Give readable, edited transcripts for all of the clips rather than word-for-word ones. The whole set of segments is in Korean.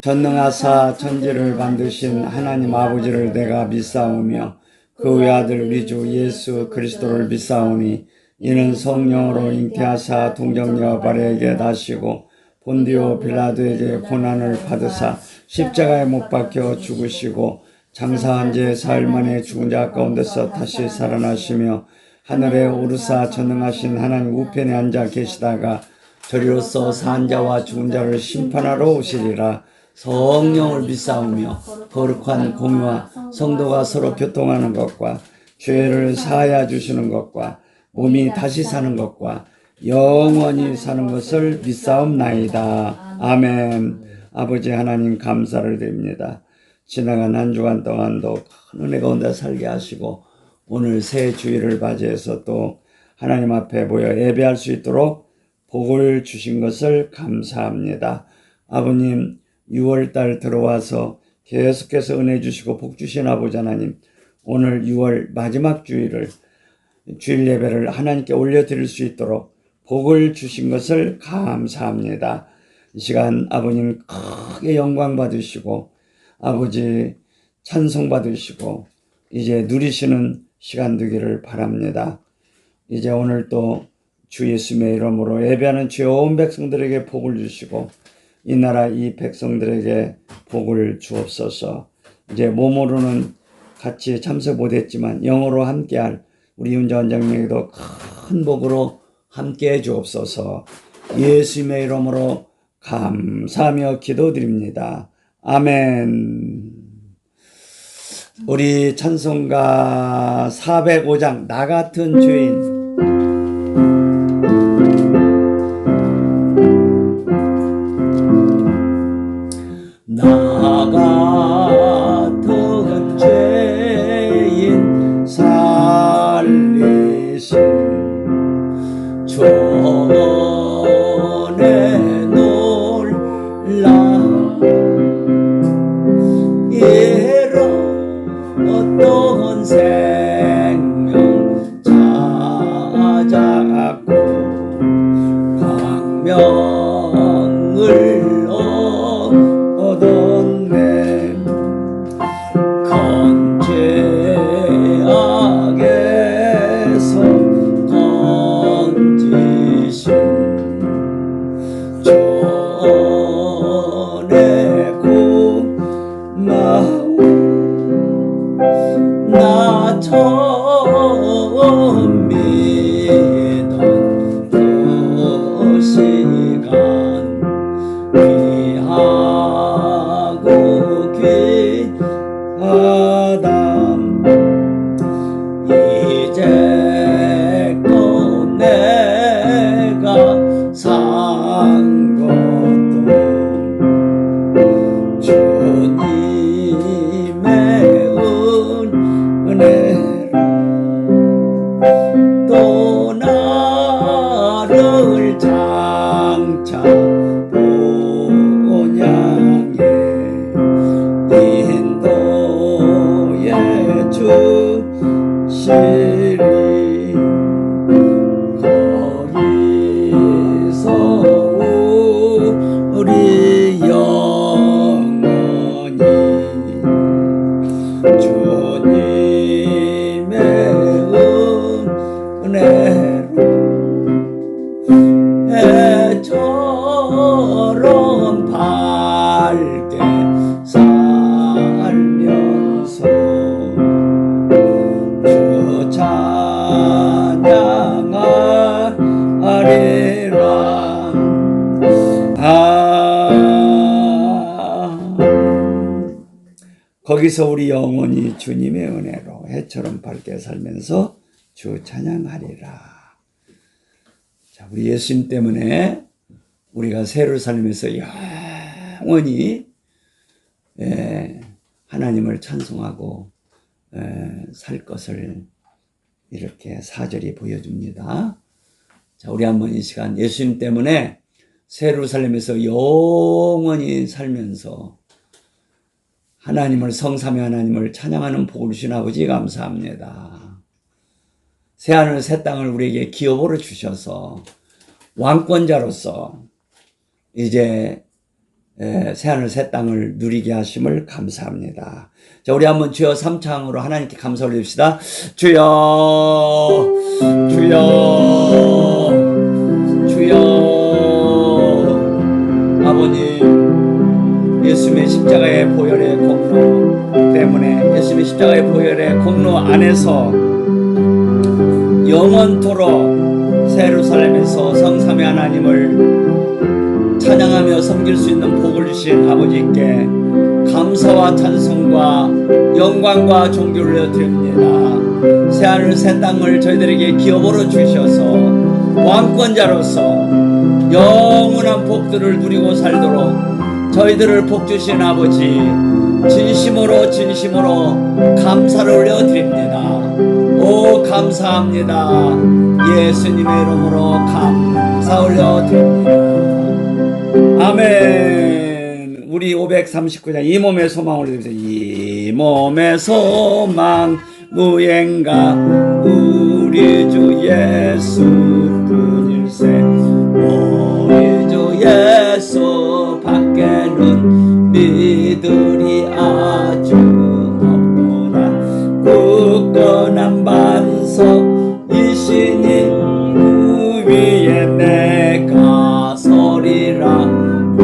전능하사 천지를 만드신 하나님 아버지를 내가 믿사오며 그 외아들 우리 주 예수 그리스도를 믿사오니 이는 성령으로 잉태하사 동정녀 마리아에게 나시고 본디오 빌라도에게 고난을 받으사 십자가에 못 박혀 죽으시고 장사한 지 사흘 만에 죽은 자 가운데서 다시 살아나시며 하늘에 오르사 전능하신 하나님 우편에 앉아 계시다가 저리로서 산 자와 죽은 자를 심판하러 오시리라. 성령을 믿사오며 거룩한 공유와 성도가 서로 교통하는 것과 죄를 사하여 주시는 것과 몸이 다시 사는 것과 영원히 사는 것을 믿사옵나이다. 아멘. 아버지 하나님 감사를 드립니다. 지나간 한 주간 동안도 큰 은혜 가운데 살게 하시고 오늘 새 주일을 맞이해서 또 하나님 앞에 모여 예배할 수 있도록 복을 주신 것을 감사합니다. 아버님 6월달 들어와서 계속해서 은혜 주시고 복 주신 아버지 하나님, 오늘 6월 마지막 주일 예배를 하나님께 올려드릴 수 있도록 복을 주신 것을 감사합니다. 이 시간 아버님 크게 영광 받으시고 아버지 찬송 받으시고 이제 누리시는 시간 되기를 바랍니다. 이제 오늘 또 주 예수님의 이름으로 예배하는 주의 온 백성들에게 복을 주시고 이 나라 이 백성들에게 복을 주옵소서. 이제 몸으로는 같이 참석 못했지만 영어로 함께할 우리 윤자 원장님에게도 큰 복으로 함께해 주옵소서. 예수님의 이름으로 감사하며 기도드립니다. 아멘. 우리 찬송가 405장 나 같은 죄인. 나 같은 죄인 살리신 주 은혜 놀라 잃었던 생명 찾아고 광명을 얻었네. 큰 죄악에서 건지신 주 은혜 고마워. 나 처음 믿던 그 시간 귀하고 귀하다. 이제껏 내가 산 것도 주님의 은혜라. 또 나를 장차 본향에 인도해 주시리. 거기서 우리 영원히 주님의 은혜로 해처럼 밝게 살면서 주 찬양하리라. 거기서 우리 영혼이 주님의 은혜로 해처럼 밝게 살면서 주 찬양하리라. 자, 우리 예수님 때문에 우리가 새로 살면서 영원히 하나님을 찬송하고 살 것을 이렇게 4절이 보여줍니다. 자, 우리 한번 이 시간 예수님 때문에 새로 살면서 영원히 살면서 하나님을 성삼위 하나님을 찬양하는 복을 주신 아버지 감사합니다. 새하늘 새 땅을 우리에게 기업으로 주셔서 왕권자로서 이제 새하늘 새 땅을 누리게 하심을 감사합니다. 자, 우리 한번 주여 삼창으로 하나님께 감사 올립시다. 주여, 주여, 주여. 아버님, 예수님의 십자가의 보혈의 공로 때문에, 예수님의 십자가의 보혈의 공로 안에서 영원토록 새 예루살렘에서 성삼위 하나님을 찬양하며 섬길 수 있는 복을 주신 아버지께 감사와 찬송과 영광과 존귀를 올려드립니다. 새하늘 새 땅을 저희들에게 기업으로 주셔서 왕권자로서 영원한 복들을 누리고 살도록 저희들을 복 주신 아버지, 진심으로 감사를 올려드립니다. 오, 감사합니다. 예수님의 이름으로 감사 올려드립니다. 아멘. 우리 539장 이 몸의 소망 올려드립니다. 이 몸의 소망 무엔가 우리 주 예수 뿐일세. 우리 주 예수 밖에는 믿으리 아주 없도다. 굳건한 반석이시니 그 위에 내가 서리라. 그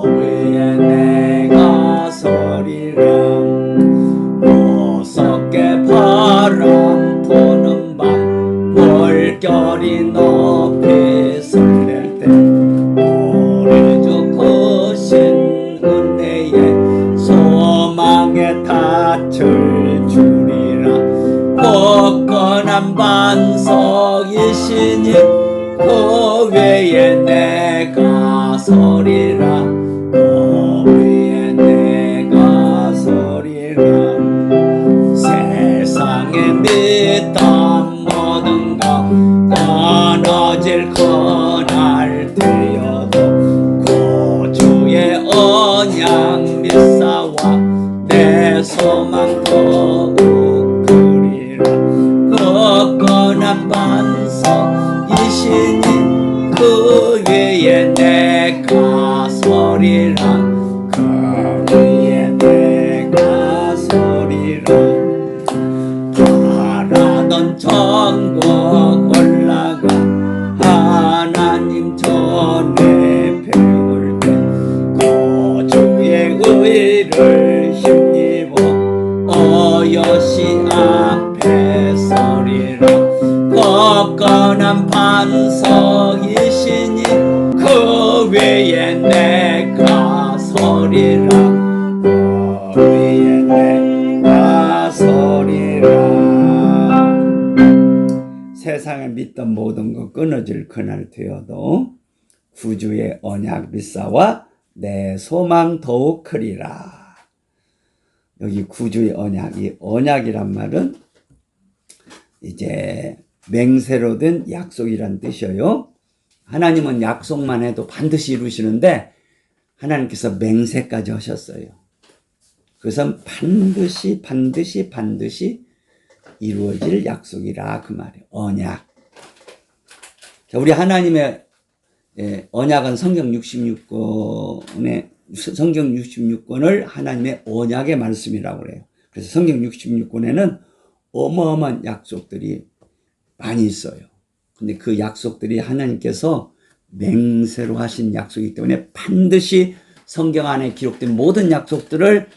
위에 내가 서리라. 무섭게 바람 부는 밤 물결이 높이 설렐 때 우리 주 크신 은혜에 소망의 닻을 주리라. 굳건한 반석이시니 그 위에 내가 서리라. 그 위에 내가 서리라. 세상에 믿던 모든 것 끊어질 그날 되어도 구주의 언약 믿사와 내 소망 더욱 그리라. 굳건한 반석이시니 그 위에 내가 서리라. 그 위에 내가 서리라. 바라던 천국 올라가 하나님 전에 배울 때 구주의 의를 힘입어 어여시 앞에 서리라. 굳건한 반석이시니 그 위에 내가 서리라. 그 위에 내가 서리라. 세상에 믿던 모든 것 끊어질 그날 되어도 구주의 언약 믿사와 내 소망 더욱 크리라. 여기 구주의 언약, 이 언약이란 말은 이제 맹세로 된 약속이란 뜻이에요. 하나님은 약속만 해도 반드시 이루시는데 하나님께서 맹세까지 하셨어요. 그것은 반드시 이루어질 약속이라 그 말이에요. 언약. 자, 우리 하나님의 언약은 성경 66권을 하나님의 언약의 말씀이라고 그래요. 그래서 성경 66권에는 어마어마한 약속들이 많이 있어요. 근데 그 약속들이 하나님께서 맹세로 하신 약속이기 때문에 반드시 성경 안에 기록된 모든 약속들을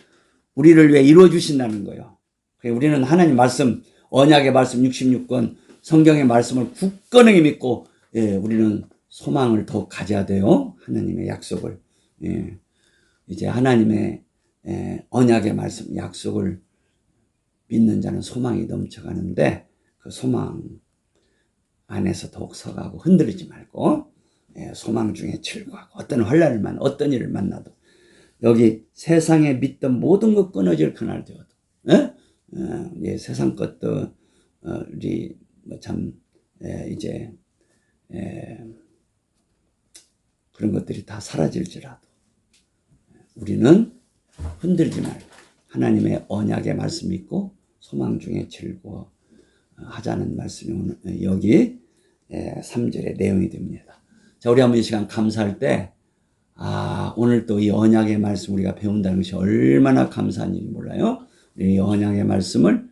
우리를 위해 이루어 주신다는 거예요. 우리는 하나님 말씀, 언약의 말씀 66권 성경의 말씀을 굳건하게 믿고 우리는 소망을 더 가져야 돼요. 하나님의 약속을. 이제 하나님의 언약의 말씀, 약속을 믿는 자는 소망이 넘쳐가는데 그 소망 안에서 더욱 서가고 흔들리지 말고 소망 중에 즐거워하고 어떤 혼란을 어떤 일을 만나도 여기 세상에 믿던 모든 것 끊어질 그날 되어도 세상 것도 우리 참 이제 그런 것들이 다 사라질지라도 우리는 흔들지 말고 하나님의 언약의 말씀 믿고 소망 중에 즐거워하자는 말씀이 오늘 여기 3절의 내용이 됩니다. 자, 우리 한번 이 시간 감사할 때 오늘 또 이 언약의 말씀 우리가 배운다는 것이 얼마나 감사한 일인지 몰라요? 이 언약의 말씀을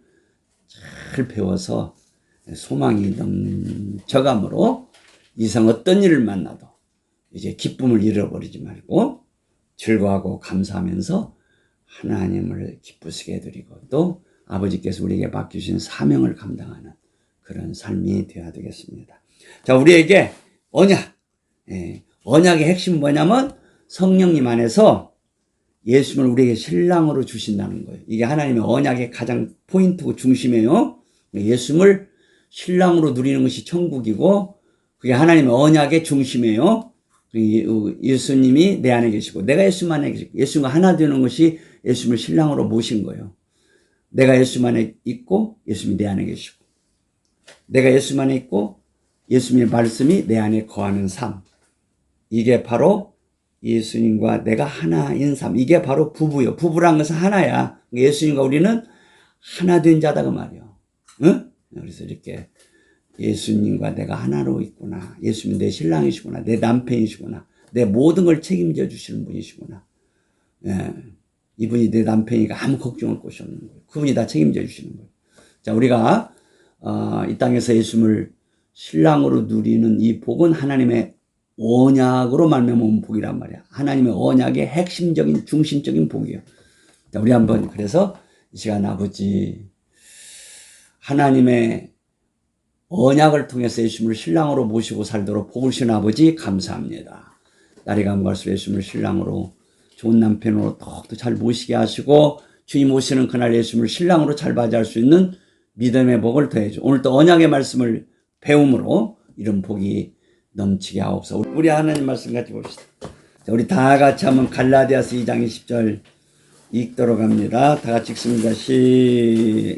잘 배워서 소망이 넘쳐감으로 이상 어떤 일을 만나도 이제 기쁨을 잃어버리지 말고 즐거워하고 감사하면서 하나님을 기쁘시게 해드리고 또 아버지께서 우리에게 맡기신 사명을 감당하는 그런 삶이 되어야 되겠습니다. 자, 우리에게 언약, 언약의 핵심은 뭐냐면 성령님 안에서 예수님을 우리에게 신랑으로 주신다는 거예요. 이게 하나님의 언약의 가장 포인트고 중심이에요. 예수님을 신랑으로 누리는 것이 천국이고 그게 하나님의 언약의 중심이에요. 예수님이 내 안에 계시고 내가 예수님 안에 계시고 예수님과 하나 되는 것이 예수님을 신랑으로 모신 거예요. 내가 예수님 안에 있고 예수님이 내 안에 계시고 내가 예수님 안에 있고 예수님의 말씀이 내 안에 거하는 삶. 이게 바로 예수님과 내가 하나인 삶. 이게 바로 부부요. 부부란 것은 하나야. 예수님과 우리는 하나 된 자다 그 말이요. 응? 그래서 이렇게 예수님과 내가 하나로 있구나. 예수님이 내 신랑이시구나. 내 남편이시구나. 내 모든 걸 책임져 주시는 분이시구나. 예. 이분이 내 남편이니까 아무 걱정할 것이 없는 거예요. 그분이 다 책임져 주시는 거예요. 자, 우리가 이 땅에서 예수님을 신랑으로 누리는 이 복은 하나님의 언약으로 말미암은 복이란 말이야. 하나님의 언약의 핵심적인 중심적인 복이에요. 자, 우리 한번 그래서 이 시간 아버지 하나님의 언약을 통해서 예수님을 신랑으로 모시고 살도록 복을 주신 아버지 감사합니다. 날이 간 갈수록 예수님을 신랑으로 좋은 남편으로 더욱더 잘 모시게 하시고 주님 오시는 그날 예수님을 신랑으로 잘 맞이할 수 있는 믿음의 복을 더해줘. 오늘 또 언약의 말씀을 배움으로 이런 복이 넘치게 하옵소서. 우리 하나님 말씀 같이 봅시다. 자, 우리 다 같이 한번 갈라디아서 2장 20절 읽도록 합니다. 다 같이 읽습니다.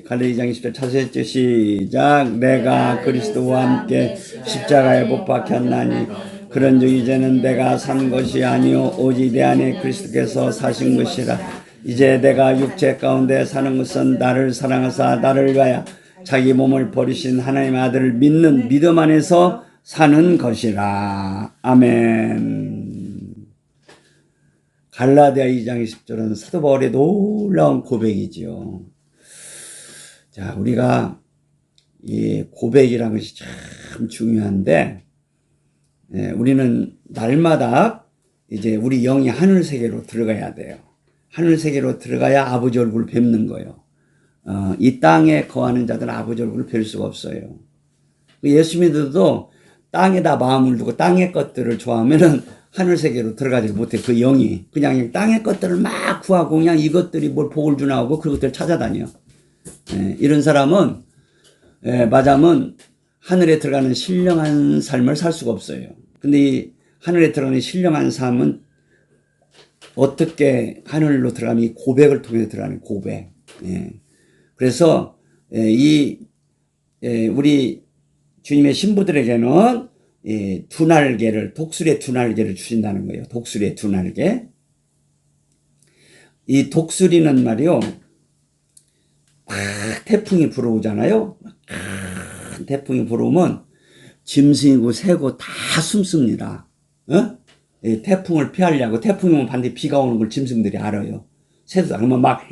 갈라디아 2장 20절 첫째 시작. 내가 그리스도와 함께 십자가에 못 박혔나니 그런즉 이제는 내가 산 것이 아니요 오직 내 안에 그리스도께서 사신 것이라. 이제 내가 육체 가운데 사는 것은 나를 사랑하사 나를 위하여 자기 몸을 버리신 하나님의 아들을 믿는 믿음 안에서 사는 것이라. 아멘. 갈라디아 2장 20절은 사도 바울의 놀라운 고백이지요. 자, 우리가 이 고백이라는 것이 참 중요한데, 우리는 날마다 이제 우리 영이 하늘 세계로 들어가야 돼요. 하늘 세계로 들어가야 아버지 얼굴을 뵙는 거예요. 이 땅에 거하는 자들은 아버지 얼굴을 뵐 수가 없어요. 예수 믿어도 땅에다 마음을 두고 땅의 것들을 좋아하면은 하늘 세계로 들어가지 못해. 그 영이 그냥 땅의 것들을 막 구하고 그냥 이것들이 뭘 복을 주나 하고 그것들을 찾아다녀. 이런 사람은 맞으면 하늘에 들어가는 신령한 삶을 살 수가 없어요. 근데 이 하늘에 들어가는 신령한 삶은 어떻게 하늘로 들어가면 이 고백을 통해 들어가는 고백. 그래서 우리 주님의 신부들에게는 두 날개를, 독수리의 두 날개를 주신다는 거예요. 독수리의 두 날개. 이 독수리는 말이요, 막 태풍이 불어오잖아요. 큰 태풍이 불어오면 짐승이고 새고 다 숨습니다. 이 태풍을 피하려고. 태풍이 오면 반드시 비가 오는 걸 짐승들이 알아요. 새도 그러면 막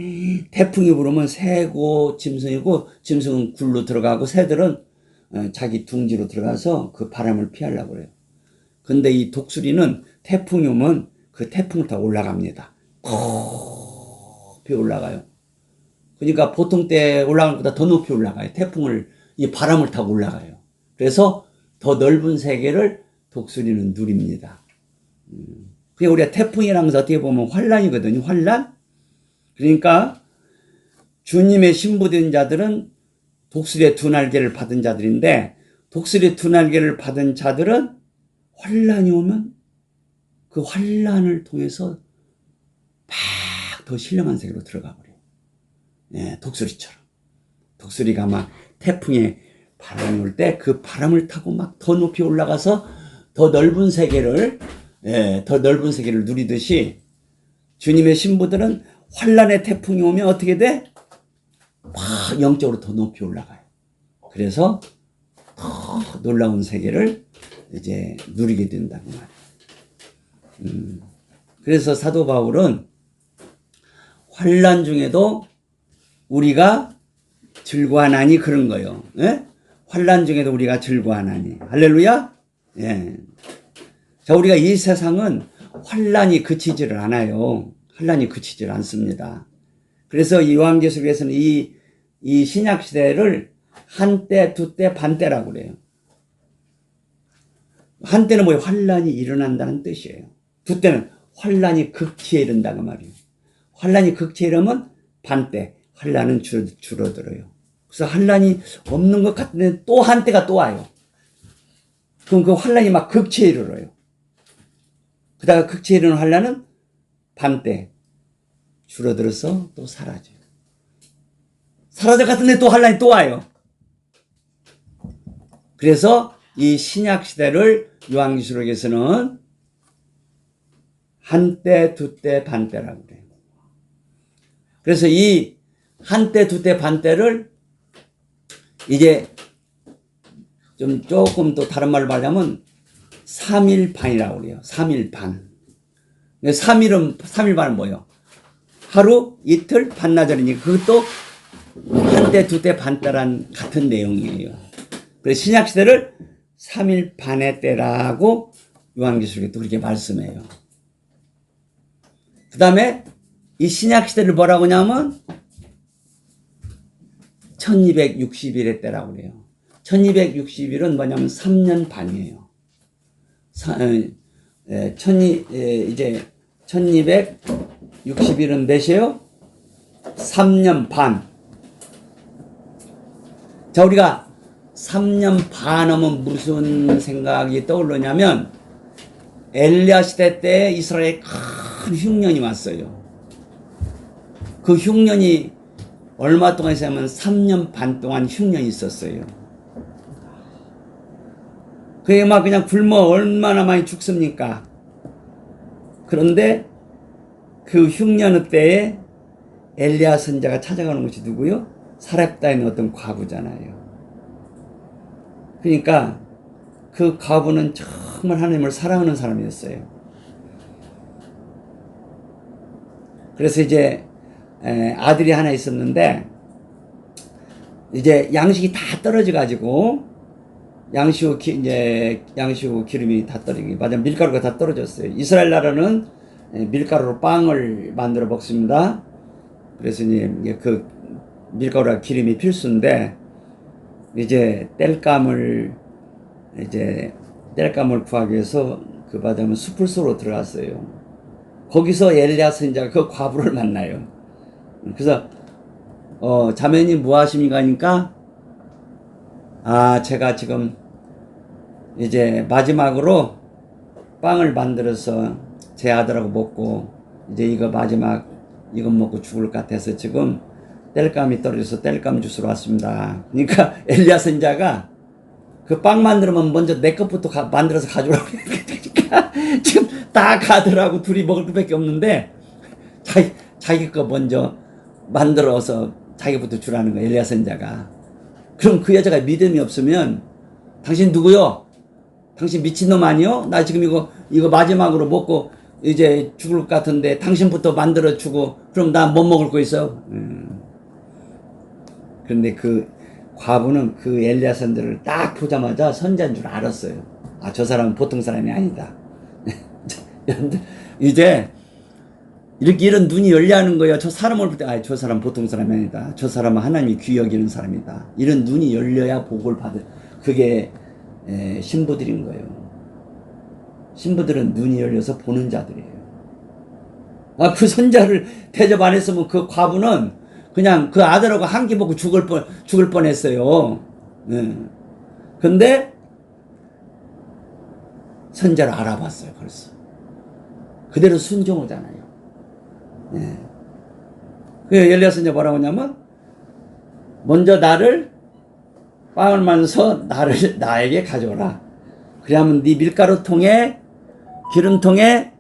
태풍이 불으면 새고 짐승이고, 짐승은 굴로 들어가고 새들은 자기 둥지로 들어가서 그 바람을 피하려고 그래요. 근데 이 독수리는 태풍이 오면 그 태풍을 타고 올라갑니다. 높이 올라가요. 그러니까 보통 때 올라가는 것보다 더 높이 올라가요. 이 바람을 타고 올라가요. 그래서 더 넓은 세계를 독수리는 누립니다. 그게 우리가 태풍이라는 것은 어떻게 보면 환란이거든요. 환란? 그러니까 주님의 신부된 자들은 독수리의 두 날개를 받은 자들인데, 독수리의 두 날개를 받은 자들은 환란이 오면 그 환란을 통해서 막 더 신령한 세계로 들어가 버려요. 독수리처럼. 독수리가 막 태풍에 바람이 올 때 그 바람을 타고 막 더 높이 올라가서 더 넓은 세계를 누리듯이 주님의 신부들은 환란의 태풍이 오면 어떻게 돼? 막 영적으로 더 높이 올라가요. 그래서 더 놀라운 세계를 이제 누리게 된다는 말이에요. 그래서 사도 바울은 환난 중에도 우리가 즐거워하나니 그런 거예요. 예? 환난 중에도 우리가 즐거워하나니. 할렐루야. 예. 자, 우리가 이 세상은 환난이 그치지를 않아요. 환난이 그치지를 않습니다. 그래서 요한계시록에서는 이 신약 시대를 한때, 두때, 반때라고 그래요. 한때는 뭐예요? 환난이 일어난다는 뜻이에요. 두때는 환난이 극치에 이른다고 말이에요. 환난이 극치에 이르면 반때, 환난은 줄어들어요. 그래서 환난이 없는 것 같은데 또 한때가 또 와요. 그럼 그 환난이 막 극치에 이르러요. 그다가 극치에 이르는 환난은 반때 줄어들어서 또 사라져요. 사라져 갔는데 또 환난이 또 와요. 그래서 이 신약 시대를 요한계시록에서는 한때, 두때, 반때라고 그래요. 그래서 이 한때, 두때, 반때를 이제 좀 조금 또 다른 말로 말하자면 3일 반이라고 그래요. 3일 반. 3일 반은 뭐예요? 하루, 이틀, 반나절이니까 그것도 한때, 두때, 반때란 같은 내용이에요. 그래서 신약시대를 3일 반의 때라고 요한계시록에 또 그렇게 말씀해요. 그 다음에 이 신약시대를 뭐라고 하냐면 1260일의 때라고 그래요. 1260일은 뭐냐면 3년 반이에요. 이제 1260일은 몇이에요? 3년 반. 자, 우리가 3년 반 하면 무슨 생각이 떠오르냐면 엘리야 시대 때 이스라엘에 큰 흉년이 왔어요. 그 흉년이 얼마 동안 있었냐면 3년 반 동안 흉년이 있었어요. 그게 막 그냥 굶어 얼마나 많이 죽습니까? 그런데 그 흉년 때에 엘리야 선지자가 찾아가는 것이 누구요? 사렙다에 있는 어떤 과부잖아요. 그러니까 그 과부는 정말 하나님을 사랑하는 사람이었어요. 그래서 이제 아들이 하나 있었는데 이제 양식이 다 떨어져 가지고 양식후 기름이 다 떨어지고 맞아 밀가루가 다 떨어졌어요. 이스라엘 나라는 밀가루로 빵을 만들어 먹습니다. 그래서 이제 그 밀가루와 기름이 필수인데 이제 땔감을 구하기 위해서 그 바다면 숲을 속으로 들어갔어요. 거기서 엘리야 선지자가 그 과부를 만나요. 그래서 자매님 뭐 하십니까 하니까 제가 지금 이제 마지막으로 빵을 만들어서 제 아들하고 먹고 이제 이거 마지막 이거 먹고 죽을 것 같아서 지금 땔감이 떨어져서 땔감 주스러 왔습니다. 그러니까 엘리야 선지자가 그 빵 만들면 먼저 내 것부터 만들어서 가져오라고 그러니까 지금 다 가더라고. 둘이 먹을 것밖에 없는데 자기 거 먼저 만들어서 자기부터 주라는 거야. 엘리야 선지자가. 그럼 그 여자가 믿음이 없으면 당신 누구요? 당신 미친놈 아니요? 나 지금 이거 마지막으로 먹고 이제 죽을 것 같은데 당신부터 만들어 주고 그럼 나 못 먹을 거 있어? 그런데 그 과부는 그 엘리야 선지자를 딱 보자마자 선지자인 줄 알았어요. 저 사람은 보통 사람이 아니다. 이제 이렇게 이런 눈이 열려하는 거예요. 저 사람을 볼 때 저 사람 보통 사람이 아니다. 저 사람은 하나님이 귀히 여기는 사람이다. 이런 눈이 열려야 복을 받을. 그게 신부들인 거예요. 신부들은 눈이 열려서 보는 자들이에요. 그 선자를 대접 안 했으면 그 과부는 그냥 그 아들하고 한 끼 먹고 죽을 뻔했어요. 근데 선자를 알아봤어요. 벌써 그대로 순종하잖아요. 그 엘리야 선지자 뭐라고 하냐면 먼저 빵을 만들어서 나에게 가져오라. 그러면 네 밀가루통에 기름통에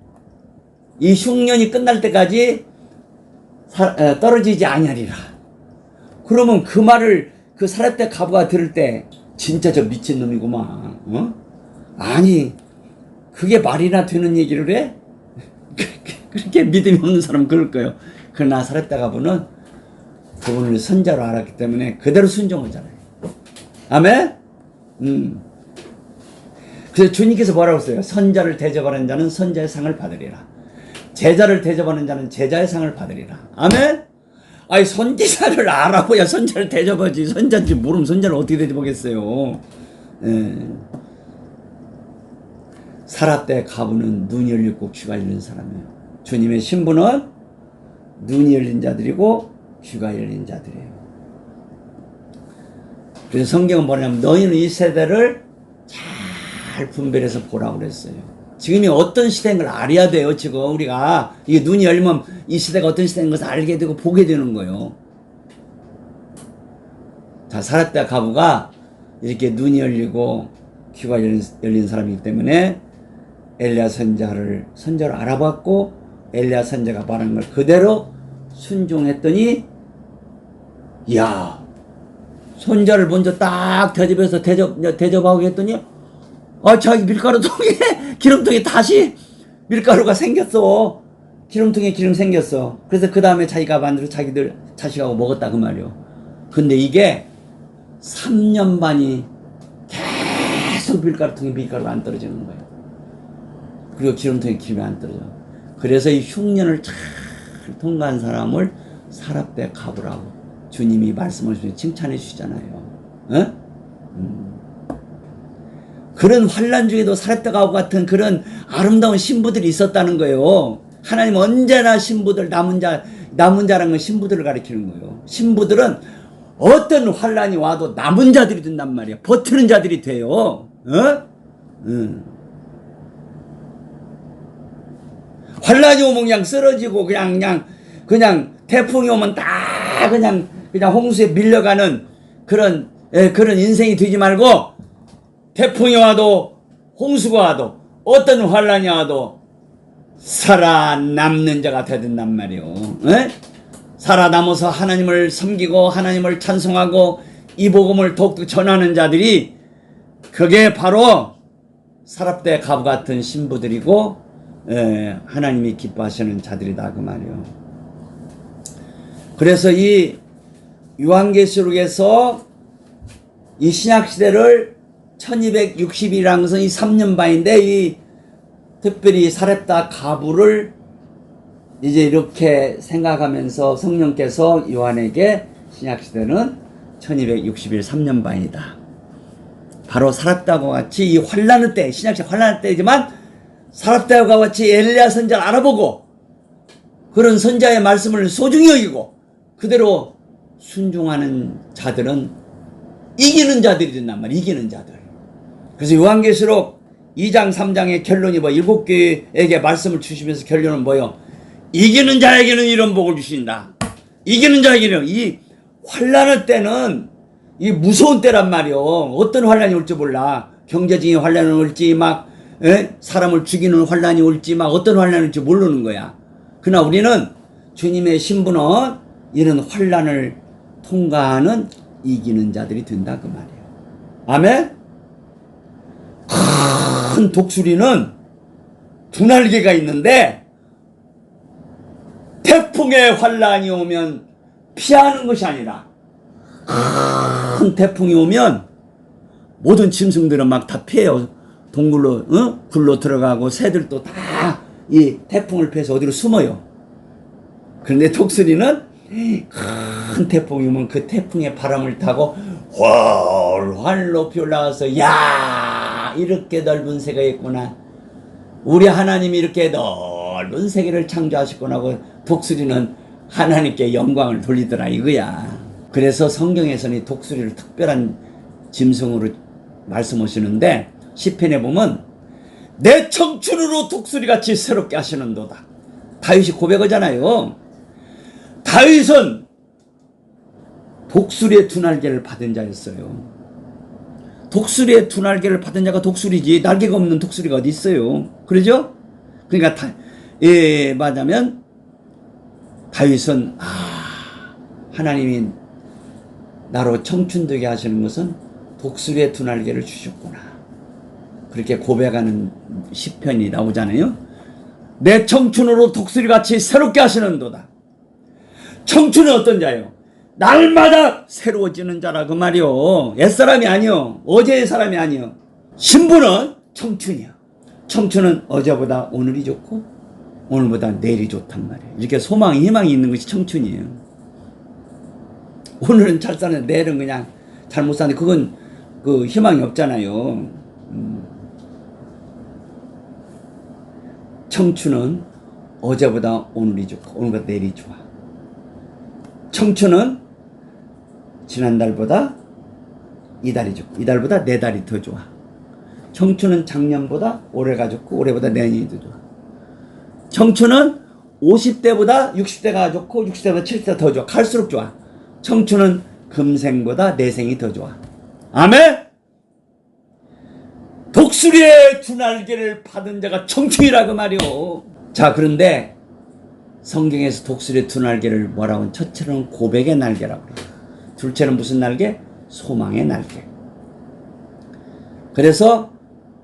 이 흉년이 끝날 때까지 떨어지지 아니하리라. 그러면 그 말을 그 사렙대 과부가 들을 때 진짜 저 미친놈이구만. 아니 그게 말이나 되는 얘기를 해? 그렇게 믿음이 없는 사람은 그럴 거예요. 그러나 사렙다 가부는 그분을 선자로 알았기 때문에 그대로 순종하잖아요. 아멘? 그래서 주님께서 뭐라고 했어요? 선자를 대접하는 자는 선자의 상을 받으리라. 제자를 대접하는 자는 제자의 상을 받으리라. 아멘? 아니, 선지자를 알아보야 선자를 대접하지. 선자인지 모르면 선자를 어떻게 대접하겠어요? 예. 사렙다의 가부는 눈이 열리고 귀가 열린 사람이에요. 주님의 신부는 눈이 열린 자들이고 귀가 열린 자들이에요. 그래서 성경은 뭐냐면 너희는 이 세대를 잘 분별해서 보라고 그랬어요. 지금이 어떤 시대인 걸 알아야 돼요. 지금 우리가 이게 눈이 열리면 이 시대가 어떤 시대인 것을 알게 되고 보게 되는 거예요. 자, 사렙다 가부가 이렇게 눈이 열리고 귀가 열린 사람이기 때문에 엘리야 선자를 알아봤고 엘리야 선자가 말한 걸 그대로 순종했더니, 이야, 선자를 먼저 딱 대접해서 대접하고 했더니 자기 밀가루통에 기름통에 다시 밀가루가 생겼어. 기름통에 기름 생겼어. 그래서 그 다음에 자기가 만들어 자식하고 먹었다 그 말이요. 근데 이게 3년 반이 계속 밀가루가 안 떨어지는 거예요. 그리고 기름통에 기름이 안 떨어져. 그래서 이 흉년을 잘 통과한 사람을 사렙다 가부라고 주님이 말씀하시면서 칭찬해 주시잖아요. 어? 그런 환난 중에도 사렙다 가부 같은 그런 아름다운 신부들이 있었다는 거예요. 하나님 언제나 신부들, 남은 자라는 건 신부들을 가리키는 거예요. 신부들은 어떤 환난이 와도 남은 자들이 된단 말이야. 버티는 자들이 돼요. 환난이 오면 그냥 쓰러지고 그냥 태풍이 오면 다 그냥 홍수에 밀려가는 그런 인생이 되지 말고, 태풍이 와도 홍수가 와도 어떤 환난이 와도 살아남는 자가 되든단 말이요. 살아남아서 하나님을 섬기고 하나님을 찬송하고 이 복음을 더욱더 전하는 자들이, 그게 바로 사렙다 가부 같은 신부들이고 하나님이 기뻐하시는 자들이다 그 말이요. 그래서 이 요한계시록에서 이 신약시대를 1260이라는 것은 이 3년 반인데, 이 특별히 사렙다 가부를 이제 이렇게 생각하면서 성령께서 요한에게 신약시대는 1260일 3년 반이다. 바로 사렙다와 같이 이 환난의 때, 신약시대 환난의 때이지만 사렙다와 같이 엘리야 선자를 알아보고 그런 선자의 말씀을 소중히 여기고 그대로 순종하는 자들은 이기는 자들이 된단 말이야. 이기는 자들. 그래서 요한계시록 2장 3장의 결론이 뭐 7교회에게 말씀을 주시면서 결론은 뭐요? 이기는 자에게는 이런 복을 주신다. 이기는 자에게는, 이 환난의 때는 이 무서운 때란 말이요. 어떤 환난이 올지 몰라. 경제적인 환난이 올지 사람을 죽이는 환난이 올지 어떤 환난이 올지 모르는 거야. 그러나 우리는 주님의 신부는 이런 환난을 통과하는 이기는 자들이 된다 그 말이에요. 아멘? 큰 독수리는 두 날개가 있는데 태풍의 환난이 오면 피하는 것이 아니라 큰 태풍이 오면 모든 짐승들은 막 다 피해요. 동굴로 굴로 들어가고 새들도 다 이 태풍을 피해서 어디로 숨어요. 그런데 독수리는 큰 태풍이 오면 그 태풍의 바람을 타고 훨훨 높이 올라가서, 야, 이렇게 넓은 세계가 있구나. 우리 하나님이 이렇게 넓은 세계를 창조하셨구나 하고 독수리는 하나님께 영광을 돌리더라 이거야. 그래서 성경에서는 독수리를 특별한 짐승으로 말씀하시는데, 시편에 보면 내 청춘으로 독수리같이 새롭게 하시는도다. 다윗이 고백하잖아요. 다윗은 독수리의 두 날개를 받은 자였어요. 독수리의 두 날개를 받은 자가 독수리지 날개가 없는 독수리가 어디 있어요. 그러죠? 그러니까 말하자면 다윗은 하나님이 나로 청춘되게 하시는 것은 독수리의 두 날개를 주셨구나. 그렇게 고백하는 시편이 나오잖아요. 내 청춘으로 독수리같이 새롭게 하시는도다. 청춘은 어떤 자요? 날마다 새로워지는 자라 그 말이요. 옛사람이 아니요. 어제의 사람이 아니요. 신부는 청춘이야. 청춘은 어제보다 오늘이 좋고 오늘보다 내일이 좋단 말이에요. 이렇게 소망, 희망이 있는 것이 청춘이에요. 오늘은 잘 사는데 내일은 그냥 잘 못 사는데 그건 그 희망이 없잖아요. 청춘은 어제보다 오늘이 좋고 오늘보다 내일이 좋아. 청춘은 지난달보다 이달이 좋고 이달보다 내달이 더 좋아. 청춘은 작년보다 올해가 좋고 올해보다 내년이 더 좋아. 청춘은 50대보다 60대가 좋고 60대보다 70대가 더 좋아. 갈수록 좋아. 청춘은 금생보다 내생이 더 좋아. 아멘. 독수리의 두 날개를 받은 자가 청춘이라고 말이오. 자, 그런데 성경에서 독수리의 두 날개를 뭐라고 하면 첫째는 고백의 날개라고 그래요. 둘째는 무슨 날개? 소망의 날개. 그래서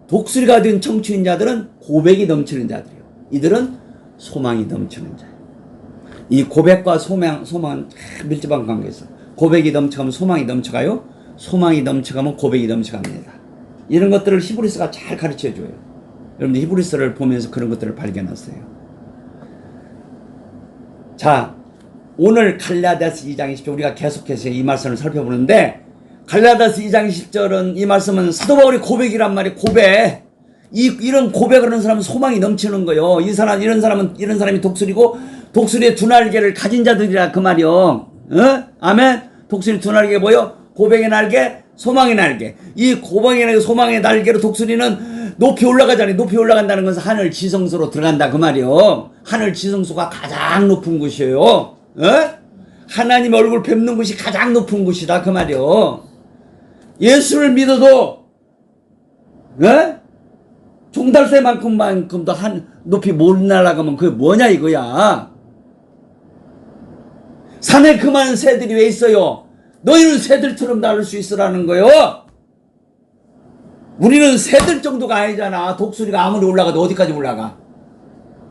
독수리가 된 청춘인 자들은 고백이 넘치는 자들이에요. 이들은 소망이 넘치는 자예요. 이 고백과 소망은 밀접한 관계가 있어요. 고백이 넘쳐가면 소망이 넘쳐가요. 소망이 넘쳐가면 고백이 넘쳐갑니다. 이런 것들을 히브리서가 잘 가르쳐줘요. 여러분들 히브리서를 보면서 그런 것들을 발견하세요. 자, 오늘 갈라디아서 2장 20절 우리가 계속해서 이 말씀을 살펴보는데 갈라디아서 2장 20절은 이 말씀은 사도 바울의 고백이란 말이에요. 고백. 이런 고백을 하는 사람은 소망이 넘치는 거예요. 이런 사람이 독수리고 독수리의 두 날개를 가진 자들이라 그 말이요. 어? 아멘. 독수리 두 날개 뭐요? 고백의 날개, 소망의 날개. 이 고백의 날개, 소망의 날개로 독수리는 높이 올라가잖아요. 높이 올라간다는 것은 하늘 지성소로 들어간다 그 말이요. 하늘 지성소가 가장 높은 곳이에요. 어? 하나님 얼굴 뵙는 곳이 가장 높은 곳이다 그 말이요. 예수를 믿어도 종달새만큼도 한 높이 못 날아가면 그게 뭐냐 이거야. 산에 그 많은 새들이 왜 있어요? 너희는 새들처럼 날을 수 있으라는 거요. 우리는 새들 정도가 아니잖아. 독수리가 아무리 올라가도 어디까지 올라가?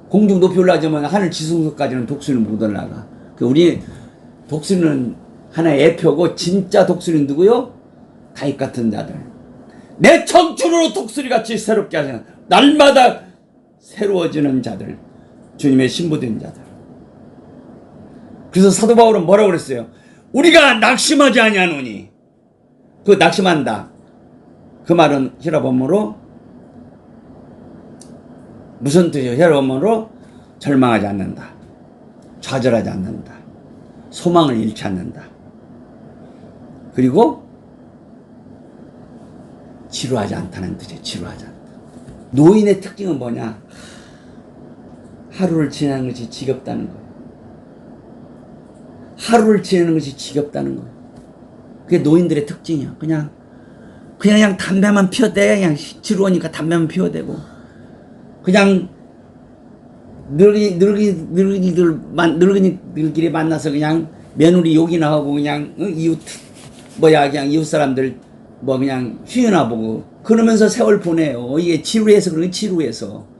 공중 높이 올라가면 하늘 지성소까지는 독수리는 못 올라가. 우리 독수리는 하나의 애표고 진짜 독수리는 누구요? 가입 같은 자들. 내 청춘으로 독수리같이 새롭게 하시는 날마다 새로워지는 자들. 주님의 신부된 자들. 그래서 사도 바울은 뭐라고 그랬어요? 우리가 낙심하지 아니하노니. 그 낙심한다. 그 말은 히라본어로 무슨 뜻이에요? 히라본어로 절망하지 않는다. 좌절하지 않는다. 소망을 잃지 않는다. 그리고 지루하지 않다는 뜻이에요. 지루하지 않다. 노인의 특징은 뭐냐? 하루를 지내는 것이 지겹다는 거예요. 하루를 지내는 것이 지겹다는 거예요. 그게 노인들의 특징이야. 그냥 담배만 피워대. 그냥 지루하니까 담배만 피워대고. 그냥 늙은이들끼리 만나서 그냥 며느리 욕이나 하고 그냥 그냥 이웃 사람들 그냥 휘나 보고 그러면서 세월 보내요. 이게 지루해서 그런 지루해서.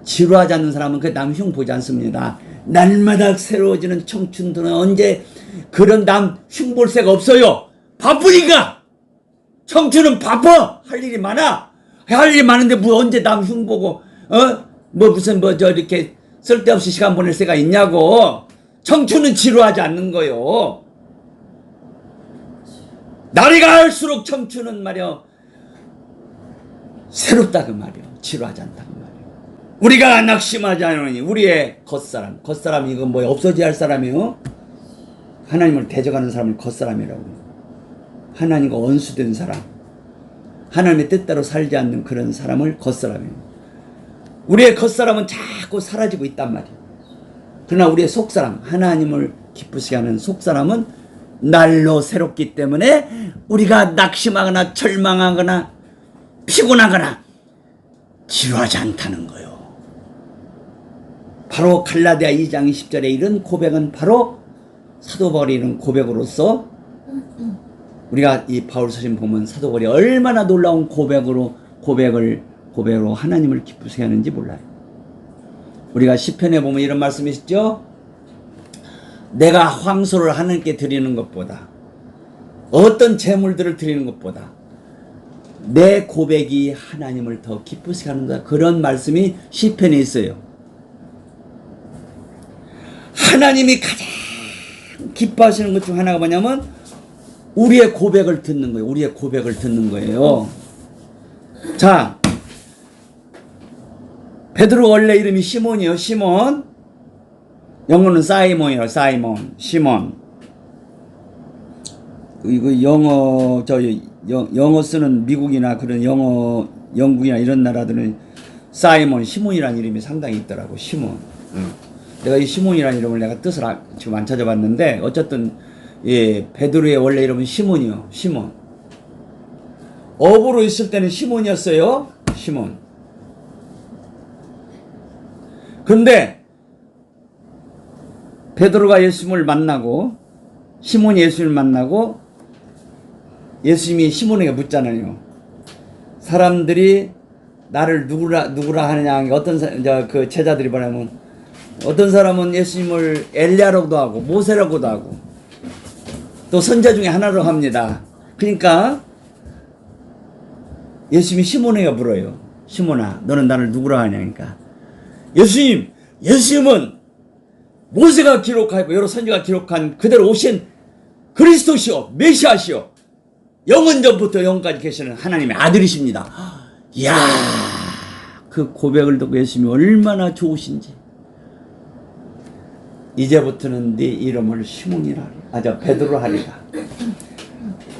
지루하지 않는 사람은 그 남 흉 보지 않습니다. 날마다 새로워지는 청춘들은 언제 그런 남 흉 볼 새가 없어요. 바쁘니까. 청춘은 바빠. 할 일이 많아. 할 일이 많은데 언제 남 흉 보고 이렇게 쓸데없이 시간 보낼 새가 있냐고. 청춘은 지루하지 않는 거요. 날이 갈수록 청춘은 말이요 새롭다 그 말이요. 지루하지 않다 그 말이요. 우리가 낙심하지 않으니 우리의 겉사람 이건 없어져야 할 사람이요. 하나님을 대적하는 사람을 겉사람이라고. 하나님과 원수된 사람, 하나님의 뜻대로 살지 않는 그런 사람을 겉사람이에요. 우리의 겉사람은 자꾸 사라지고 있단 말이에요. 그러나 우리의 속사람, 하나님을 기쁘시게 하는 속사람은 날로 새롭기 때문에 우리가 낙심하거나 절망하거나 피곤하거나 지루하지 않다는 거예요. 바로 갈라디아 2장 20절에 이런 고백은 바로 사도 바울이 이런 고백으로서 우리가 이 바울 서신 보면 사도 바울이 얼마나 놀라운 고백으로 하나님을 기쁘시게 하는지 몰라요. 우리가 시편에 보면 이런 말씀이 있죠. 내가 황소를 하나님께 드리는 것보다, 어떤 제물들을 드리는 것보다 내 고백이 하나님을 더 기쁘시게 하는다. 그런 말씀이 시편에 있어요. 하나님이 가장 기뻐하시는 것 중 하나가 뭐냐면 우리의 고백을 듣는 거예요. 우리의 고백을 듣는 거예요. 자, 베드로 원래 이름이 시몬이요. 시몬. 영어는 사이몬이에요. 사이몬. 시몬. 이거 영어 쓰는 미국이나 그런 영국이나 이런 나라들은 사이몬, 시몬이라는 이름이 상당히 있더라고. 시몬. 내가 이 시몬이라는 이름을 내가 뜻을 지금 안 찾아봤는데, 어쨌든, 예, 베드로의 원래 이름은 시몬이요. 시몬. 어부로 있을 때는 시몬이었어요. 시몬. 근데, 베드로가 예수님을 만나고, 시몬이 예수님을 만나고, 예수님이 시몬에게 묻잖아요. 사람들이 나를 누구라 하느냐. 어떤 그 제자들이 뭐냐면, 어떤 사람은 예수님을 엘리야라고도 하고 모세라고도 하고 또 선자 중에 하나로 합니다. 그러니까 예수님이 시몬에게 물어요. 시몬아, 너는 나를 누구라 하냐니까. 예수님은 모세가 기록하고 여러 선지가 기록한 그대로 오신 그리스도시요 메시아시요 영원전부터 영원까지 계시는 하나님의 아들이십니다. 이야, 그 고백을 듣고 예수님이 얼마나 좋으신지. 이제부터는 네 이름을 시몬이라 베드로 하리라.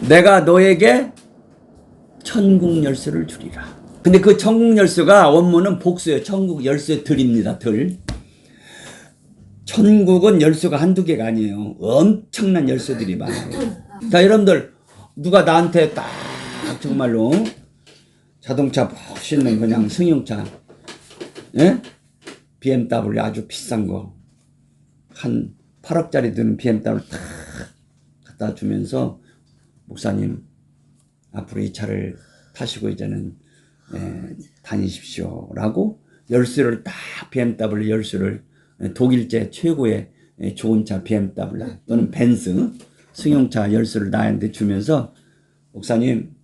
내가 너에게 천국 열쇠를 주리라. 근데 그 천국 열쇠가 원문은 복수예요. 천국 열쇠 들입니다. 들. 천국은 열쇠가 한두 개가 아니에요. 엄청난 열쇠들이 많아요. 자, 여러분들 누가 나한테 딱 정말로 자동차 멋있는 그냥 승용차, 예? BMW 아주 비싼 거 한 8억짜리 드는 BMW를 탁 갖다 주면서 목사님 앞으로 이 차를 타시고 이제는 다니십시오 라고 열쇠를 딱 BMW 열쇠를 독일제 최고의 좋은 차 BMW 또는 벤츠 승용차 열쇠를 나한테 주면서 목사님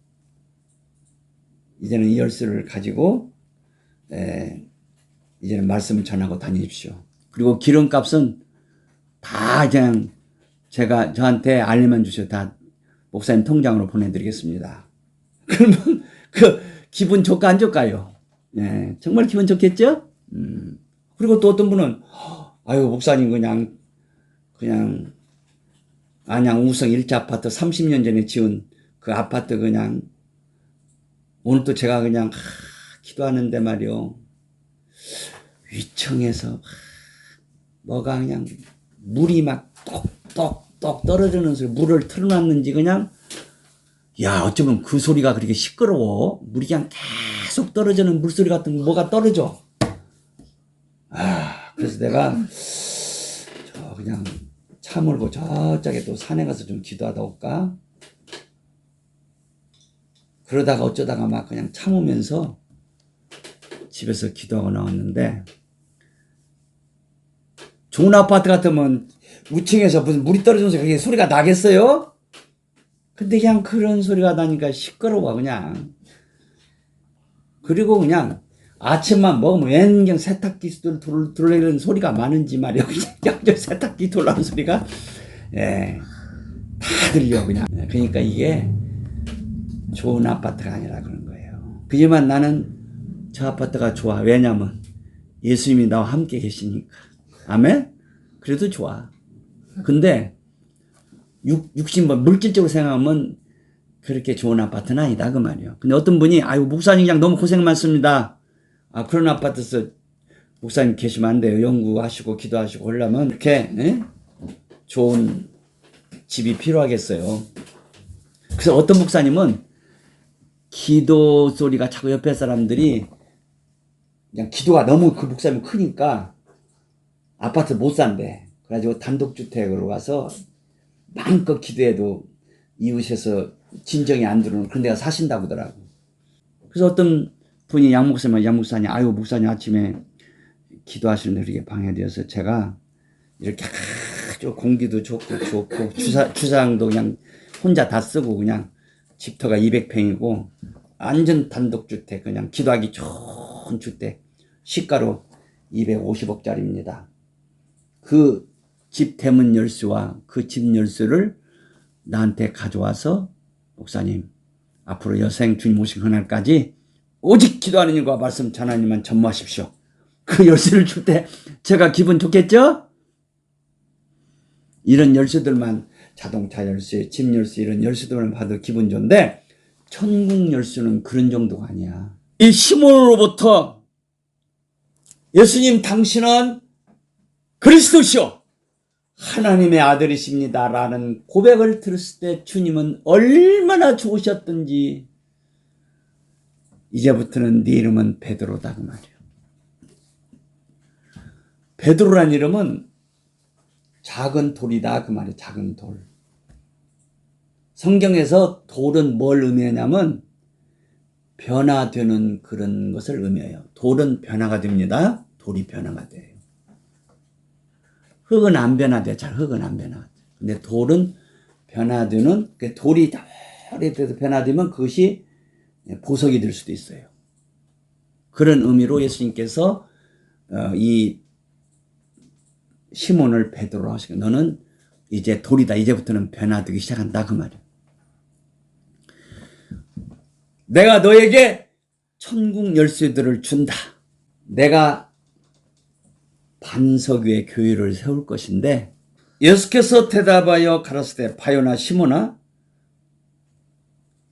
이제는 이 열쇠를 가지고 이제는 말씀을 전하고 다니십시오. 그리고 기름값은 다 그냥 저한테 알림만 주셔도 다 목사님 통장으로 보내드리겠습니다. 그러면 그 기분 좋까 안 좋까요? 예, 정말 기분 좋겠죠? 그리고 또 어떤 분은 아유 목사님 그냥 안양 우성 1차 아파트 30년 전에 지은 그 아파트 그냥 오늘 또 제가 그냥 기도하는데 말이요 위층에서 뭐가 그냥 물이 막 똑똑똑 떨어지는 소리, 물을 틀어놨는지 그냥 야 어쩌면 그 소리가 그렇게 시끄러워. 물이 그냥 계속 떨어지는 물소리 같은 거 뭐가 떨어져. 그래서 내가 그냥 차 몰고 저쪽에 또 산에 가서 좀 기도하다 올까. 그러다가 어쩌다가 막 그냥 참으면서 집에서 기도하고 나왔는데, 좋은 아파트 같으면 우층에서 무슨 물이 떨어지면서 그게 소리가 나겠어요? 근데 그냥 그런 소리가 나니까 시끄러워 그냥. 그리고 그냥 아침만 먹으면 웬경 세탁기 돌리는 소리가 많은지 말이야. 그냥 세탁기 돌리는 소리가 다 들려 그냥. 그러니까 이게 좋은 아파트가 아니라 그런 거예요. 그지만 나는 저 아파트가 좋아. 왜냐면 예수님이 나와 함께 계시니까. 아멘? 그래도 좋아. 근데 물질적으로 생각하면 그렇게 좋은 아파트는 아니다 그 말이에요. 근데 어떤 분이 아유 목사님 그냥 너무 고생 많습니다. 그런 아파트에서 목사님 계시면 안 돼요. 연구하시고 기도하시고 하려면 이렇게 좋은 집이 필요하겠어요. 그래서 어떤 목사님은 기도 소리가 자꾸 옆에 사람들이 그냥 기도가 너무 그 목사님 크니까 아파트 못 산대. 그래가지고 단독주택으로 가서 마음껏 기도해도 이웃에서 진정이 안 들어오는 그런 데가 사신다고 하더라고. 그래서 어떤 분이 양 목사님 아유 목사님 아침에 기도하시는 우리에게 방해되어서 제가 이렇게 아주 공기도 좋고 주차장도 그냥 혼자 다 쓰고 그냥 집터가 200평이고 완전 단독주택 그냥 기도하기 좋은 주택 시가로 250억짜리입니다. 그 집 대문 열쇠와 그 집 열쇠를 나한테 가져와서 목사님 앞으로 여생 주님 오신 그날까지 오직 기도하는 일과 말씀 전하는 일만 전무하십시오. 그 열쇠를 줄 때 제가 기분 좋겠죠? 이런 열쇠들만 자동차 열쇠, 집 열쇠 이런 열쇠들만 봐도 기분 좋은데 천국 열쇠는 그런 정도가 아니야. 이 시몬으로부터 예수님 당신은 그리스도시요 하나님의 아들이십니다 라는 고백을 들었을 때 주님은 얼마나 좋으셨던지 이제부터는 네 이름은 베드로다 그 말이에요. 베드로란 이름은 작은 돌이다 그 말이에요. 작은 돌. 성경에서 돌은 뭘 의미하냐면 변화되는 그런 것을 의미해요. 돌은 변화가 됩니다. 돌이 변화가 돼요. 흙은 안 변화돼. 잘 흙은 안 변화돼. 근데 돌은 변화되는 돌이 오래돼서 변화되면 그것이 보석이 될 수도 있어요. 그런 의미로 예수님께서 이 시몬을 베드로로 하시고 너는 이제 돌이다. 이제부터는 변화되기 시작한다 그 말이에요. 내가 너에게 천국 열쇠들을 준다. 내가 반석 위에 교회를 세울 것인데 예수께서 대답하여 가라사대 바요나 시몬아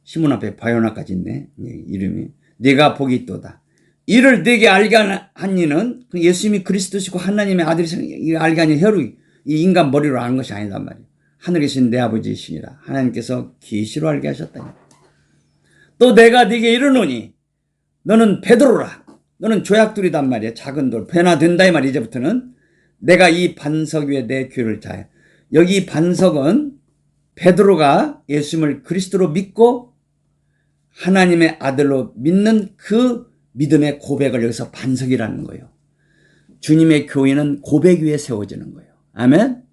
시몬 앞에 바요나까지 있네 이름이 네가 복이 있도다. 이를 네게 알게 한 이는 예수님이 그리스도시고 하나님의 아들이시니 알게 하니 혀로 이 인간 머리로 아는 것이 아니란 말이에요. 하늘에 계신 내 아버지이시니라. 하나님께서 계시로 알게 하셨다니. 또 내가 네게 이르노니 너는 베드로라. 너는 조약돌이단 말이야. 작은 돌 변화된다 이 말이야. 이제부터는 내가 이 반석 위에 내 교회를 자요. 여기 반석은 베드로가 예수님을 그리스도로 믿고 하나님의 아들로 믿는 그 믿음의 고백을 여기서 반석이라는 거예요. 주님의 교회는 고백 위에 세워지는 거예요. 아멘.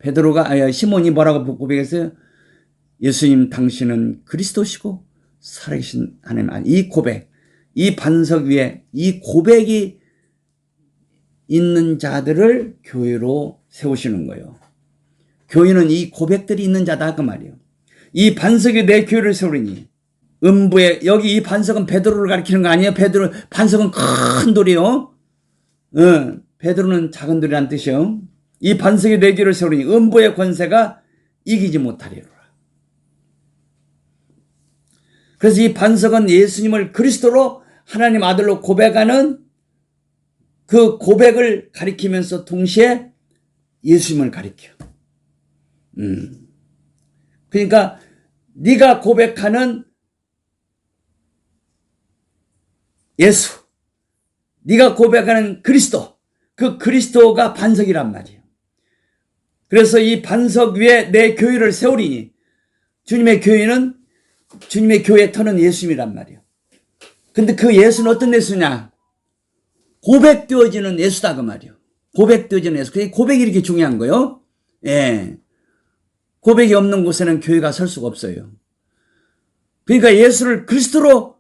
베드로가 시몬이 뭐라고 고백했어요? 예수님 당신은 그리스도시고 살아계신 하나님 이 고백 이 반석 위에 이 고백이 있는 자들을 교회로 세우시는 거예요. 교회는 이 고백들이 있는 자다 그 말이에요. 이 반석이 내 교회를 세우리니 음부에 여기 이 반석은 베드로를 가리키는 거 아니에요. 베드로 반석은 큰 돌이요. 베드로는 작은 돌이란 뜻이요. 이 반석이 내 교회를 세우리니 음부의 권세가 이기지 못하리라. 그래서 이 반석은 예수님을 그리스도로 하나님 아들로 고백하는 그 고백을 가리키면서 동시에 예수님을 가리켜. 그러니까 네가 고백하는 예수, 네가 고백하는 그리스도, 그 그리스도가 반석이란 말이에요. 그래서 이 반석 위에 내 교회를 세우리니 주님의 교회는 주님의 교회의 터는 예수님이란 말이에요. 근데 그 예수는 어떤 예수냐? 고백되어지는 예수다 그 말이에요. 고백되어지는 예수. 그 고백이 이렇게 중요한 거예요. 예. 고백이 없는 곳에는 교회가 설 수가 없어요. 그러니까 예수를 그리스도로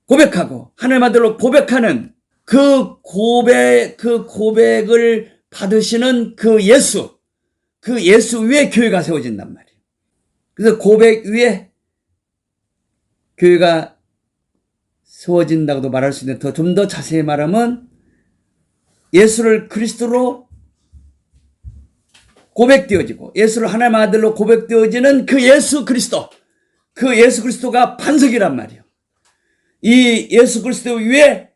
고백하고 하나님 아들로 고백하는 그 고백을 받으시는 그 예수 위에 교회가 세워진단 말이에요. 그래서 고백 위에 교회가 세워진다고도 말할 수 있는데 좀 더 자세히 말하면 예수를 그리스도로 고백되어지고 예수를 하나님의 아들로 고백되어지는 그 예수 그리스도 그 예수 그리스도가 반석이란 말이에요. 이 예수 그리스도 위에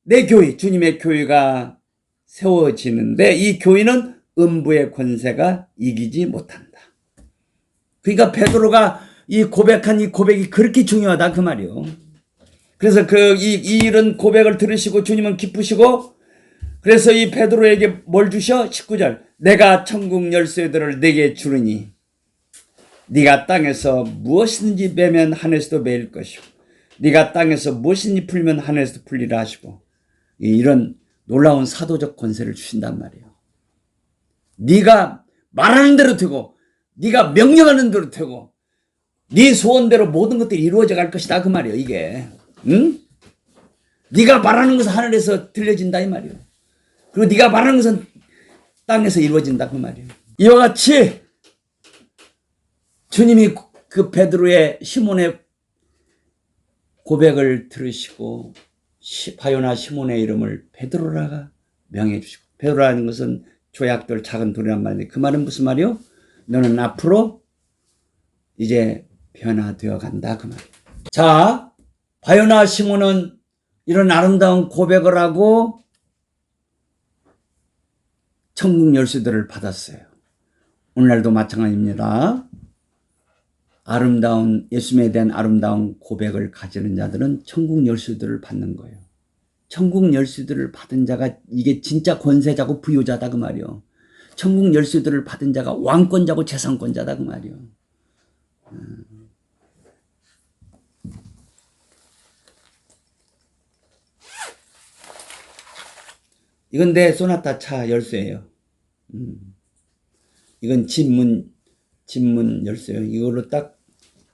내 교회 주님의 교회가 세워지는데 이 교회는 음부의 권세가 이기지 못한다. 그러니까 베드로가 이 고백한 이 고백이 그렇게 중요하다 그 말이에요. 그래서 이런 고백을 들으시고 주님은 기쁘시고 그래서 이 베드로에게 뭘 주셔? 19절 내가 천국 열쇠들을 네게 주르니 네가 땅에서 무엇이든지 매면 하늘에서도 매일 것이고 네가 땅에서 무엇이든지 풀면 하늘에서도 풀리라 하시고 이런 놀라운 사도적 권세를 주신단 말이에요. 네가 말하는 대로 되고 네가 명령하는 대로 되고 네 소원대로 모든 것들이 이루어져 갈 것이다 그 말이에요. 이게 응? 네가 말하는 것은 하늘에서 들려진다 이 말이에요. 그리고 네가 말하는 것은 땅에서 이루어진다 그 말이에요. 이와 같이 주님이 그 베드로의 시몬의 고백을 들으시고 바요나 시몬의 이름을 베드로라가 명해 주시고, 베드로라는 것은 조약돌 작은 돌이란 말인데 그 말은 무슨 말이요? 너는 앞으로 이제 변화되어 간다 그 말이에요. 자, 바요나 시몬은 이런 아름다운 고백을 하고 천국 열쇠들을 받았어요. 오늘날도 마찬가지입니다. 아름다운 예수님에 대한 아름다운 고백을 가지는 자들은 천국 열쇠들을 받는 거예요. 천국 열쇠들을 받은 자가 이게 진짜 권세자고 부유자다 그 말이요. 천국 열쇠들을 받은 자가 왕권자고 재산권자다 그 말이요. 이건 내 소나타 차 열쇠예요. 이건 집문 열쇠예요. 이걸로 딱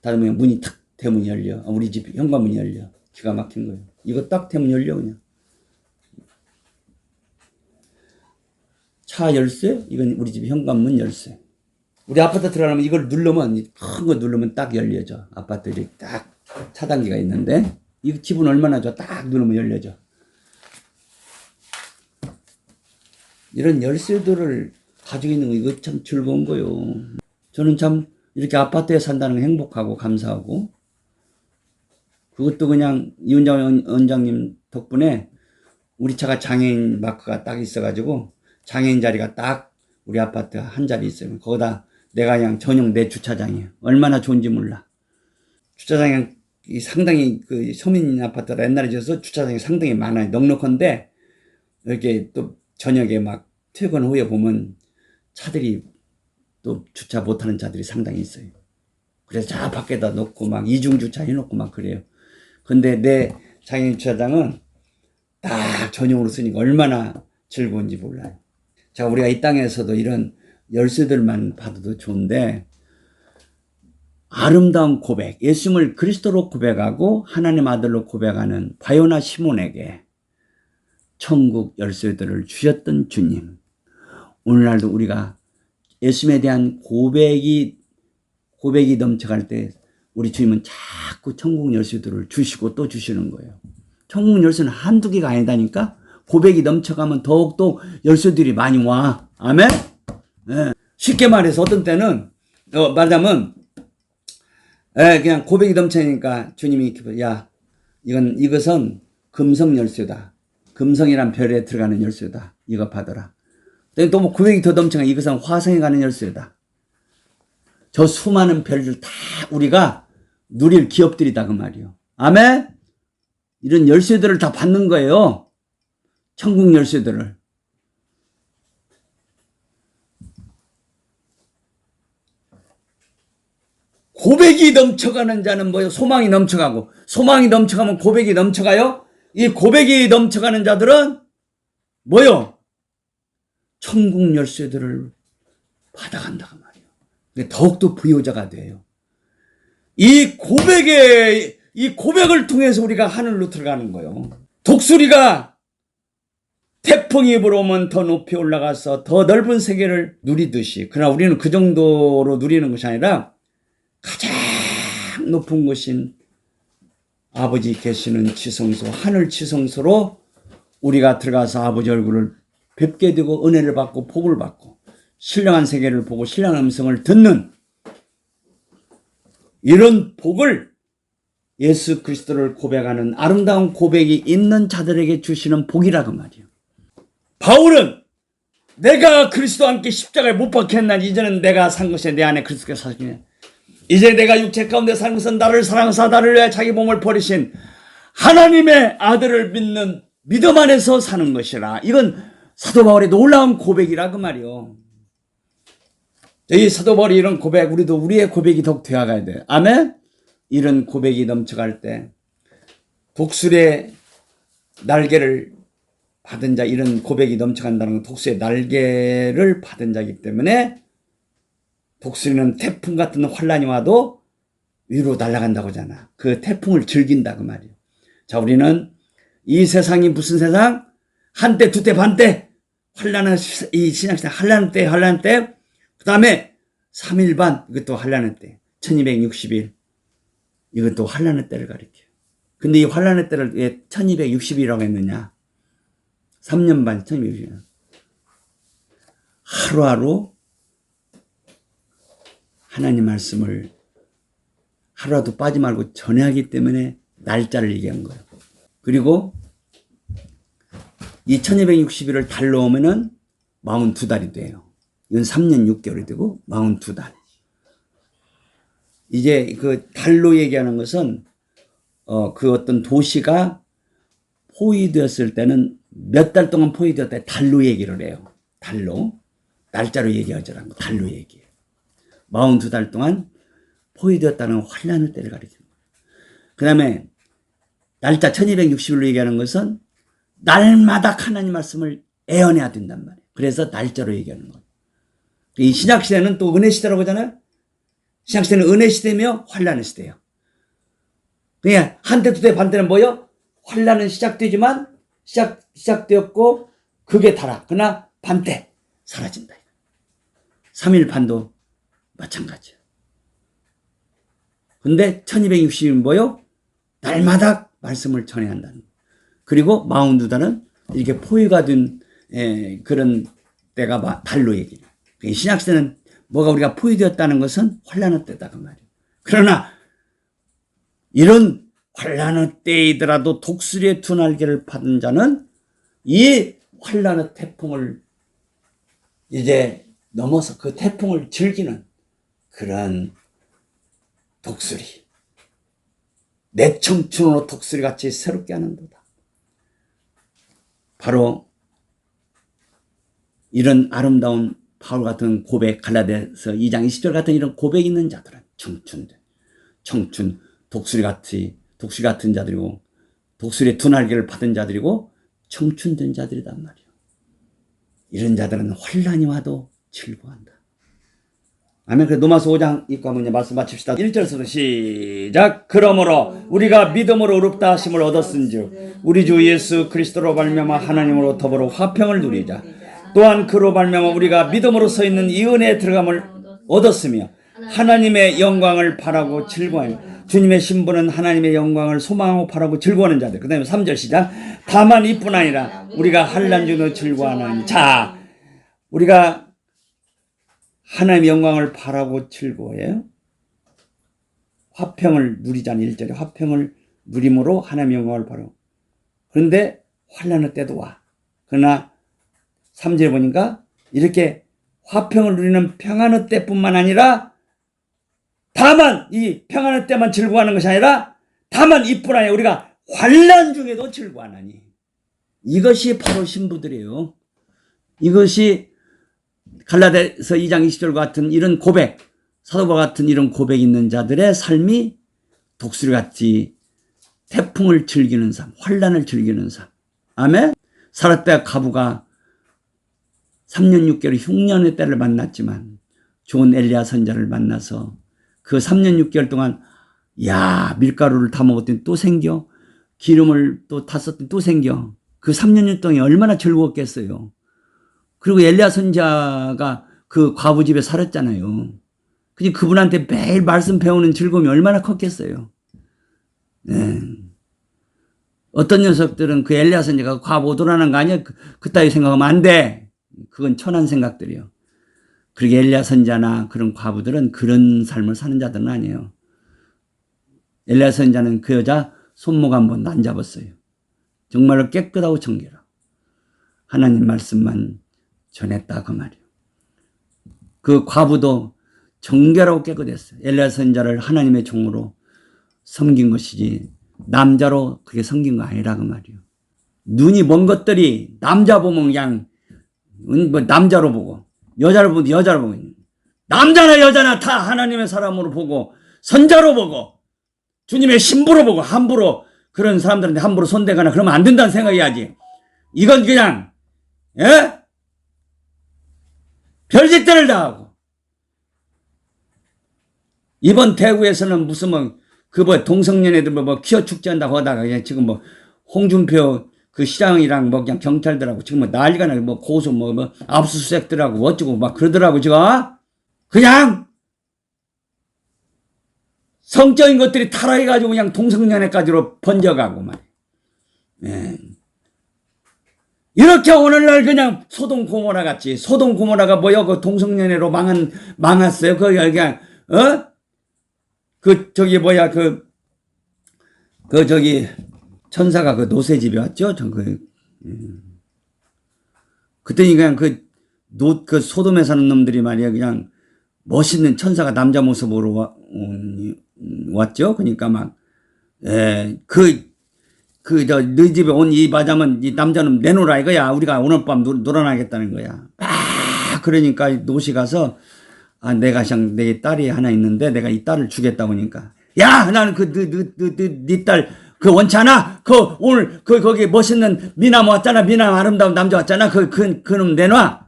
닫으면 문이 탁 대문이 열려. 우리 집 현관문이 열려. 기가 막힌 거예요. 이거 딱 대문 열려 그냥. 차 열쇠? 이건 우리 집 현관문 열쇠. 우리 아파트 들어가면 이걸 누르면 큰 거 누르면 딱 열려져. 아파트들이 딱 차단기가 있는데 이 집은 얼마나 좋아. 딱 누르면 열려져. 이런 열쇠들을 가지고 있는 거 이거 참 즐거운 거요. 저는 참 이렇게 아파트에 산다는 거 행복하고 감사하고, 그것도 그냥 이원장 원장님 덕분에 우리 차가 장애인 마크가 딱 있어가지고 장애인 자리가 딱 우리 아파트 한 자리 있어요. 거기다 내가 그냥 전용 내 주차장이에요. 얼마나 좋은지 몰라. 주차장이 상당히 그 서민 아파트라 옛날에 지어서 주차장이 상당히 많아요. 넉넉한데 이렇게 또 저녁에 막 퇴근 후에 보면 차들이 또 주차 못하는 차들이 상당히 있어요. 그래서 저 밖에다 놓고 막 이중 주차 해놓고 막 그래요. 근데 내 장애인 주차장은 딱 전용으로 쓰니까 얼마나 즐거운지 몰라요. 자, 우리가 이 땅에서도 이런 열쇠들만 받아도 좋은데 아름다운 고백, 예수님을 그리스도로 고백하고 하나님 아들로 고백하는 바요나 시몬에게 천국 열쇠들을 주셨던 주님, 오늘날도 우리가 예수님에 대한 고백이 넘쳐갈 때 우리 주님은 자꾸 천국 열쇠들을 주시고 또 주시는 거예요. 천국 열쇠는 한두 개가 아니다니까. 고백이 넘쳐가면 더욱더 열쇠들이 많이 와. 아멘? 네. 쉽게 말해서 어떤 때는 말하자면 그냥 고백이 넘치니까 주님이 야, 이것은 금성 열쇠다. 금성이란 별에 들어가는 열쇠다. 이거 받아라. 또 뭐 고백이 더 넘쳐가 이것은 화성에 가는 열쇠다. 저 수많은 별들 다 우리가 누릴 기업들이다 그 말이요. 아멘? 이런 열쇠들을 다 받는 거예요. 천국 열쇠들을. 고백이 넘쳐가는 자는 뭐예요? 소망이 넘쳐가고, 소망이 넘쳐가면 고백이 넘쳐가요. 이 고백이 넘쳐가는 자들은 뭐예요? 천국 열쇠들을 받아간다고 말이에요. 더욱더 부유자가 돼요. 이 고백을 통해서 우리가 하늘로 들어가는 거예요. 독수리가 태풍이 불어오면 더 높이 올라가서 더 넓은 세계를 누리듯이, 그러나 우리는 그 정도로 누리는 것이 아니라 가장 높은 곳인 아버지 계시는 지성소, 하늘 지성소로 우리가 들어가서 아버지 얼굴을 뵙게 되고 은혜를 받고 복을 받고 신령한 세계를 보고 신령한 음성을 듣는 이런 복을 예수 그리스도를 고백하는 아름다운 고백이 있는 자들에게 주시는 복이라고 말이에요. 바울은 내가 그리스도와 함께 십자가에 못 박혔나니 이제는 내가 산 것이 내 안에 그리스도께서 사시네. 이제 내가 육체 가운데 사는 것은 나를 사랑하사 나를 위해 자기 몸을 버리신 하나님의 아들을 믿는 믿음 안에서 사는 것이라. 이건 사도 바울의 놀라운 고백이라 그 말이요. 이 사도 바울이 이런 고백, 우리도 우리의 고백이 더욱 되어가야 돼. 아멘? 이런 고백이 넘쳐갈 때 독수리의 날개를 받은 자, 이런 고백이 넘쳐간다는 건 독수리의 날개를 받은 자이기 때문에 독수리는 태풍 같은 환란이 와도 위로 날아간다고 하잖아. 그 태풍을 즐긴다 그 말이에요. 자, 우리는 이 세상이 무슨 세상? 한때, 두때, 반때 환란한 이 신약시대 환란 때, 그 다음에 3일 반, 이것도 환란의 때, 1260일, 이것도 환란의 때를 가리켜요. 근데 이 환란의 때를 왜 1260일이라고 했느냐? 3년 반, 1260일. 하루하루 하나님 말씀을 하루라도 빠지 말고 전해야 하기 때문에 날짜를 얘기한 거예요. 그리고 이 1260일을 달로 오면은 42달이 돼요. 이건 3년 6개월이 되고 42달. 이제 그 달로 얘기하는 것은 그 어떤 도시가 포위되었을 때는 몇 달 동안 포위되었다 달로 얘기를 해요. 달로. 날짜로 얘기하자는 거 달로 얘기해요. 42달 동안 포위되었다는 환란의 때를 가리키는 거예요. 그 다음에 날짜 1260일로 얘기하는 것은 날마다 하나님 말씀을 애언해야 된단 말이에요. 그래서 날짜로 얘기하는 거예요. 이 신약시대는 또 은혜시대라고 하잖아요. 신약시대는 은혜시대며 환란의 시대예요. 그냥 한때 두때 반때는 뭐예요? 환란은 시작되지만 시작되었고 그게 달아. 그러나 반때 사라진다. 3일 반도 마찬가지예요. 근데 1260일은 뭐예요? 날마다 말씀을 전해야 한다는 거예요. 그리고 42달은 이렇게 포위가 된 그런 때가 달로 얘기해요. 신약시대는 뭐가 우리가 포위되었다는 것은 환란의 때다 그 말이에요. 그러나 이런 환란의 때이더라도 독수리의 두 날개를 받은 자는 이 환란의 태풍을 이제 넘어서 그 태풍을 즐기는 그런 독수리. 내 청춘으로 독수리같이 새롭게 하는도다. 바로 이런 아름다운 바울 같은 고백, 갈라디아서 2장 20절 같은 이런 고백 있는 자들은 청춘, 독수리 같은 자들이고, 독수리의 두 날개를 받은 자들이고, 청춘된 자들이란 말이에요. 이런 자들은 환란이 와도 즐거워한다. 아멘. 그래서 로마서 5장 읽고 한번 말씀 마칩시다. 1절에서 시작. 그러므로 우리가 믿음으로 의롭다 하심을 얻었은즉 우리 주 예수 그리스도로 말미암아 하나님으로 더불어 화평을 누리자. 또한 그로 말미암아 우리가 믿음으로 서 있는 이 은혜에 들어감을 얻었으며 하나님의 영광을 바라고 즐거워하며 주님의 신부는 하나님의 영광을 소망하고 바라고 즐거워하는 자들. 그 다음에 3절 시작. 다만 이뿐 아니라 우리가 환난 중에도 즐거워하나니. 자, 우리가 하나님의 영광을 바라고 즐거워해요. 화평을 누리자는 1절에 화평을 누림으로 하나님의 영광을 바라고. 그런데 환난의 때도 와. 그러나 3절에 보니까 이렇게 화평을 누리는 평안의 때뿐만 아니라 다만 이 평안의 때만 즐거워하는 것이 아니라 다만 이뿐 아니라 우리가 환난 중에도 즐거워하나니. 이것이 바로 신부들이에요. 이것이 갈라디아서 2장 20절 같은 이런 고백, 사도바 같은 이런 고백 있는 자들의 삶이 독수리같이 태풍을 즐기는 삶, 환난을 즐기는 삶. 아멘. 사라떼와 가부가 3년 6개월 흉년의 때를 만났지만 좋은 엘리야 선자를 만나서 그 3년 6개월 동안 밀가루를 다 먹었더니 또 생겨, 기름을 또 탔었더니 또 생겨. 그 3년 동안 얼마나 즐거웠겠어요. 그리고 엘리야 선자가 그 과부 집에 살았잖아요. 그분한테 매일 말씀 배우는 즐거움이 얼마나 컸겠어요. 네. 어떤 녀석들은 그 엘리야 선자가 과부 오도라는 거 아니야? 그따위 생각하면 안 돼. 그건 천한 생각들이요. 그러게 엘리야 선자나 그런 과부들은 그런 삶을 사는 자들은 아니에요. 엘리야 선자는 그 여자 손목 한 번도 안 잡았어요. 정말로 깨끗하고 정결하고 하나님 말씀만 전했다 그 말이에요. 그 과부도 정결하고 깨끗했어요. 엘리야 선자를 하나님의 종으로 섬긴 것이지 남자로 그게 섬긴 거 아니라 그 말이에요. 눈이 먼 것들이 남자 보면 그냥 남자로 보고 여자를 보면 여자로 보고 남자나 여자나 다 하나님의 사람으로 보고 선자로 보고 주님의 신부로 보고 함부로 그런 사람들한테 함부로 손대거나 그러면 안 된다는 생각해야지. 이건 그냥 예? 별짓대를 다 하고 이번 대구에서는 무슨 동성연애들 퀴어 축제한다고 하다가 그냥 지금 홍준표 그 시장이랑 그냥 경찰들하고 지금 난리가 나고 고소 압수수색들하고 어쩌고 막 그러더라고 지금. 그냥 성적인 것들이 타락해가지고 그냥 동성연애까지로 번져가고 말이야. 예. 이렇게 오늘날 그냥 소돔 고모라 같이, 소돔 고모라가 그 동성연애로 망했어요. 그냥 천사가 그 노새집에 왔죠? 그때니 그냥 그 소돔에 사는 놈들이 말이야, 그냥 멋있는 천사가 남자 모습으로 왔죠? 그러니까 너희 집에 온 이 바자면 이 남자는 내놓으라 이거야. 우리가 오늘 밤 놀아나겠다는 거야. 그러니까 노시 가서, 내가 내 딸이 하나 있는데 내가 이 딸을 주겠다 보니까, 야, 나는 네 딸, 원치 않아? 오늘, 거기 멋있는 미남 왔잖아. 미남 아름다운 남자 왔잖아. 그놈 내놔.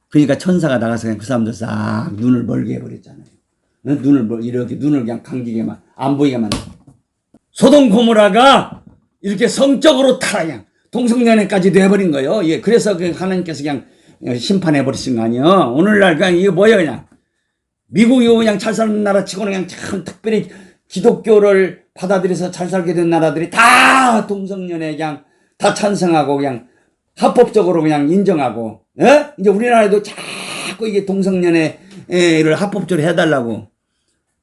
그러니까 천사가 나가서 그냥 그 사람들 싹 눈을 멀게 해버렸잖아요. 이렇게 눈을 그냥 감기게만, 안 보이게만. 소돔 고모라가 이렇게 성적으로 그냥 동성연애까지도 해버린 거예요. 예, 그래서 하나님께서 그냥 심판해버리신 거 아니에요. 오늘날 그냥 이거 뭐예요, 그냥. 미국이 그냥 잘 사는 나라 치고는 그냥 참 특별히 기독교를 받아들여서 잘 살게 된 나라들이 다 동성연애 그냥 다 찬성하고 그냥 합법적으로 그냥 인정하고, 예? 이제 우리나라에도 자꾸 이게 동성연애를 합법적으로 해달라고.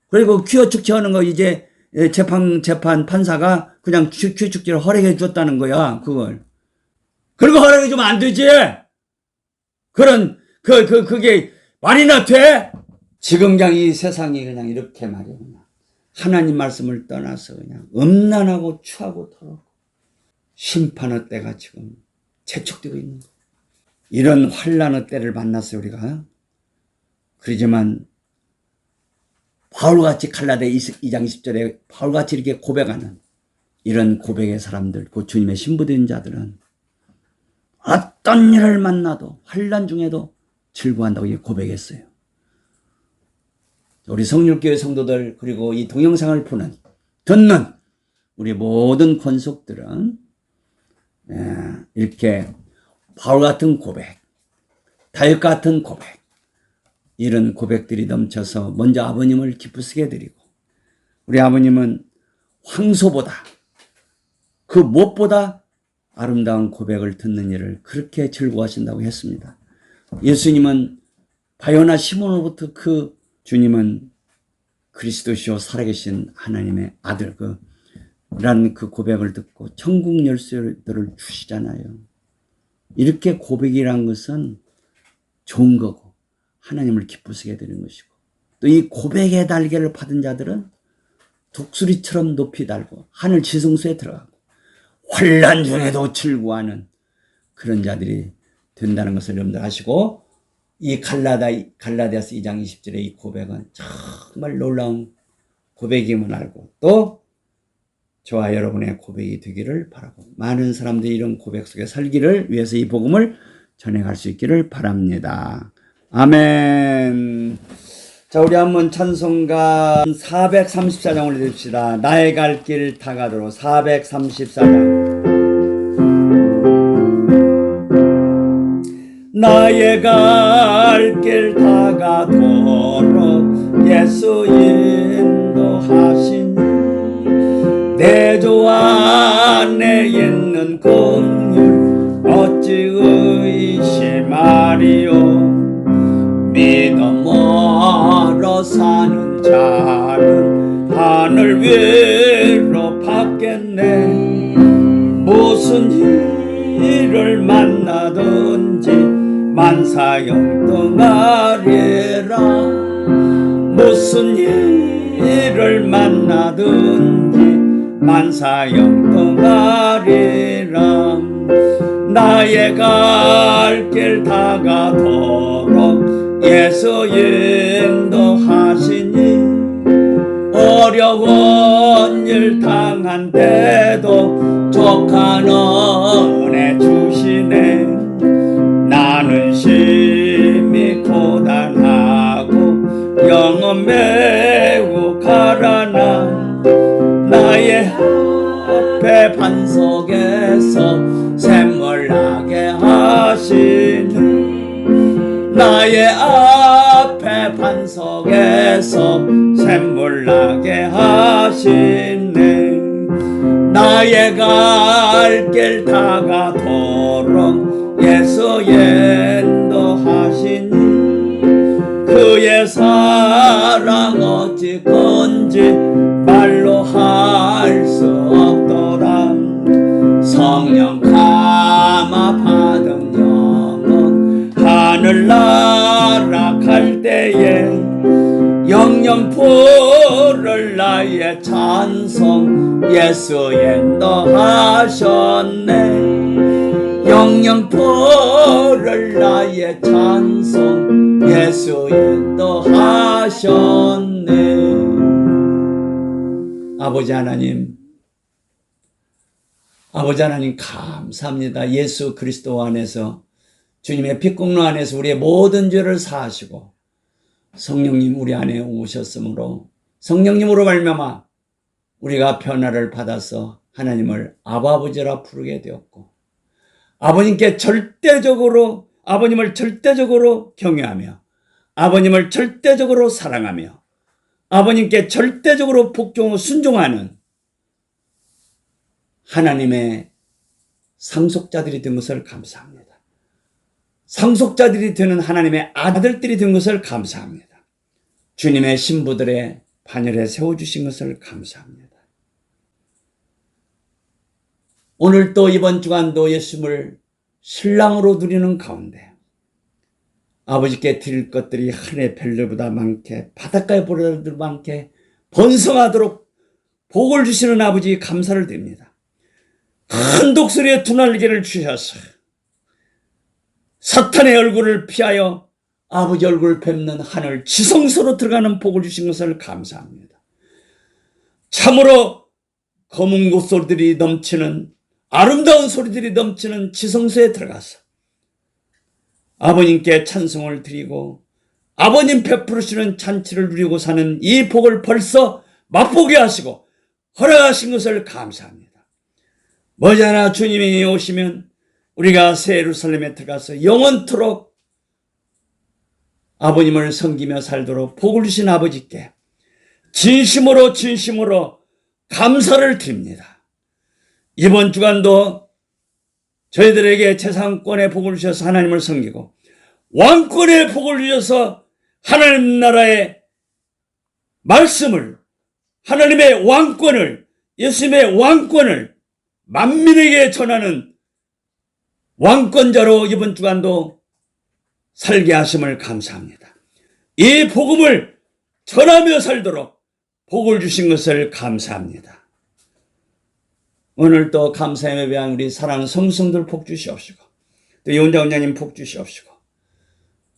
그리고 퀴어 축제 하는 거 이제 재판 판사가 그냥 퀴어 축제를 허락해 줬다는 거야, 그걸. 그리고 허락해 주면 안 되지? 그게 말이나 돼? 지금 그냥 이 세상이 그냥 이렇게 말이야. 하나님 말씀을 떠나서 그냥 음란하고 추하고 더럽고 심판의 때가 지금 재촉되고 있는 거예요. 이런 환란의 때를 만났어요, 우리가. 그러지만 바울같이 갈라디아 2장 20절에 바울같이 이렇게 고백하는 이런 고백의 사람들, 그 주님의 신부된 자들은 어떤 일을 만나도 환란 중에도 즐거워한다고 이렇게 고백했어요. 우리 성령교회 성도들, 그리고 이 동영상을 듣는 우리 모든 권속들은 이렇게 바울 같은 고백, 다윗 같은 고백, 이런 고백들이 넘쳐서 먼저 아버님을 기쁘시게 드리고, 우리 아버님은 황소보다 그 무엇보다 아름다운 고백을 듣는 일을 그렇게 즐거워하신다고 했습니다. 예수님은 바요나 시몬으로부터 주님은 그리스도시요 살아계신 하나님의 아들 라는 그 고백을 듣고 천국 열쇠들을 주시잖아요. 이렇게 고백이란 것은 좋은 거고 하나님을 기쁘시게 되는 것이고, 또 이 고백의 달걀을 받은 자들은 독수리처럼 높이 달고 하늘 지성소에 들어가고 환난 중에도 즐거워하는 그런 자들이 된다는 것을 여러분들 아시고, 이 갈라디아서 2장 20절의 이 고백은 정말 놀라운 고백임을 알고, 또 저와 여러분의 고백이 되기를 바라고, 많은 사람들이 이런 고백 속에 살기를 위해서 이 복음을 전해갈 수 있기를 바랍니다. 아멘. 자, 우리 한번 찬송가 434장 올려줍시다. 나의 갈 길 다가도록. 434장. 나의 갈 길 다가도록 예수 인도하시니, 내 조 안에 있는 긍휼 어찌 의심하리요. 믿음으로 사는 자는 하늘 위로 받겠네. 무슨 일을 만나든지 만사형통하리라. 무슨 일을 만나든지 만사형통하리라. 나의 갈 길 다가도록 예수 인도하시니, 어려운 일 당한 때도 독한 은혜 주시네. 나는 심히 고단하고 영은 매우 가라나 나의 앞에 반석에서 샘물 나게 하시네. 나의 앞에 반석에서 샘물 나게 하시네. 나의 갈 길 다가도록 예수 인도하시니 그의 사랑 어찌 건지 말로 할 수 없더라. 성령 감화 받은 영혼 하늘나라 갈 때에 영영 부를 나의 찬송 예수 인도하셨네. 영영 부를 나의 찬송 예수 인도하셨네. 아버지 하나님 감사합니다. 예수 그리스도 안에서 주님의 핏공로 안에서 우리의 모든 죄를 사하시고 성령님 우리 안에 오셨으므로 성령님으로 말미암아 우리가 변화를 받아서 하나님을 아버지라 부르게 되었고 아버님을 절대적으로 경외하며 아버님을 절대적으로 사랑하며 아버님께 절대적으로 복종하고 순종하는 하나님의 상속자들이 된 것을 감사합니다. 상속자들이 되는 하나님의 아들들이 된 것을 감사합니다. 주님의 신부들의 반열에 세워주신 것을 감사합니다. 오늘 또 이번 주간도 예수님을 신랑으로 누리는 가운데 아버지께 드릴 것들이 하늘의 별들보다 많게 바닷가의 보라들보다 많게 번성하도록 복을 주시는 아버지 감사를 드립니다. 큰 독수리의 두 날개를 주셔서 사탄의 얼굴을 피하여 아버지 얼굴을 뵙는 하늘 지성소로 들어가는 복을 주신 것을 감사합니다. 참으로 검은 곡소리들이 넘치는 아름다운 소리들이 넘치는 지성소에 들어가서 아버님께 찬송을 드리고 아버님 베푸시는 잔치를 누리고 사는 이 복을 벌써 맛보게 하시고 허락하신 것을 감사합니다. 머지않아 주님이 오시면 우리가 새 예루살렘에 들어가서 영원토록 아버님을 섬기며 살도록 복을 주신 아버지께 진심으로 감사를 드립니다. 이번 주간도 저희들에게 재산권의 복을 주셔서 하나님을 섬기고 왕권의 복을 주셔서 하나님 나라의 말씀을 하나님의 왕권을 예수님의 왕권을 만민에게 전하는 왕권자로 이번 주간도 살게 하심을 감사합니다. 이 복음을 전하며 살도록 복을 주신 것을 감사합니다. 오늘 또 감사 예배한 우리 사랑하는 성성들 복 주시옵시고 또 이혼자 원장님 복 주시옵시고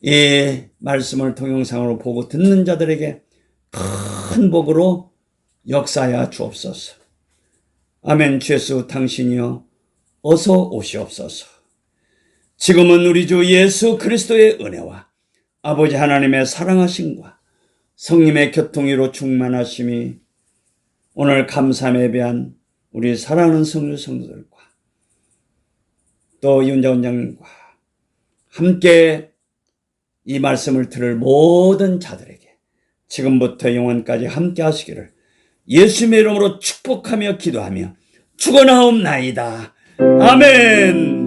이 말씀을 동영상으로 보고 듣는 자들에게 큰 복으로 역사하여 주옵소서. 아멘. 주 예수 당신이여 어서 오시옵소서. 지금은 우리 주 예수 그리스도의 은혜와 아버지 하나님의 사랑하심과 성님의 교통위로 충만하심이 오늘 감사 예배한 우리 사랑하는 성도들과 또 이훈자 원장님과 함께 이 말씀을 들을 모든 자들에게 지금부터 영원까지 함께 하시기를 예수님의 이름으로 축복하며 기도하며 축원하옵나이다. 아멘.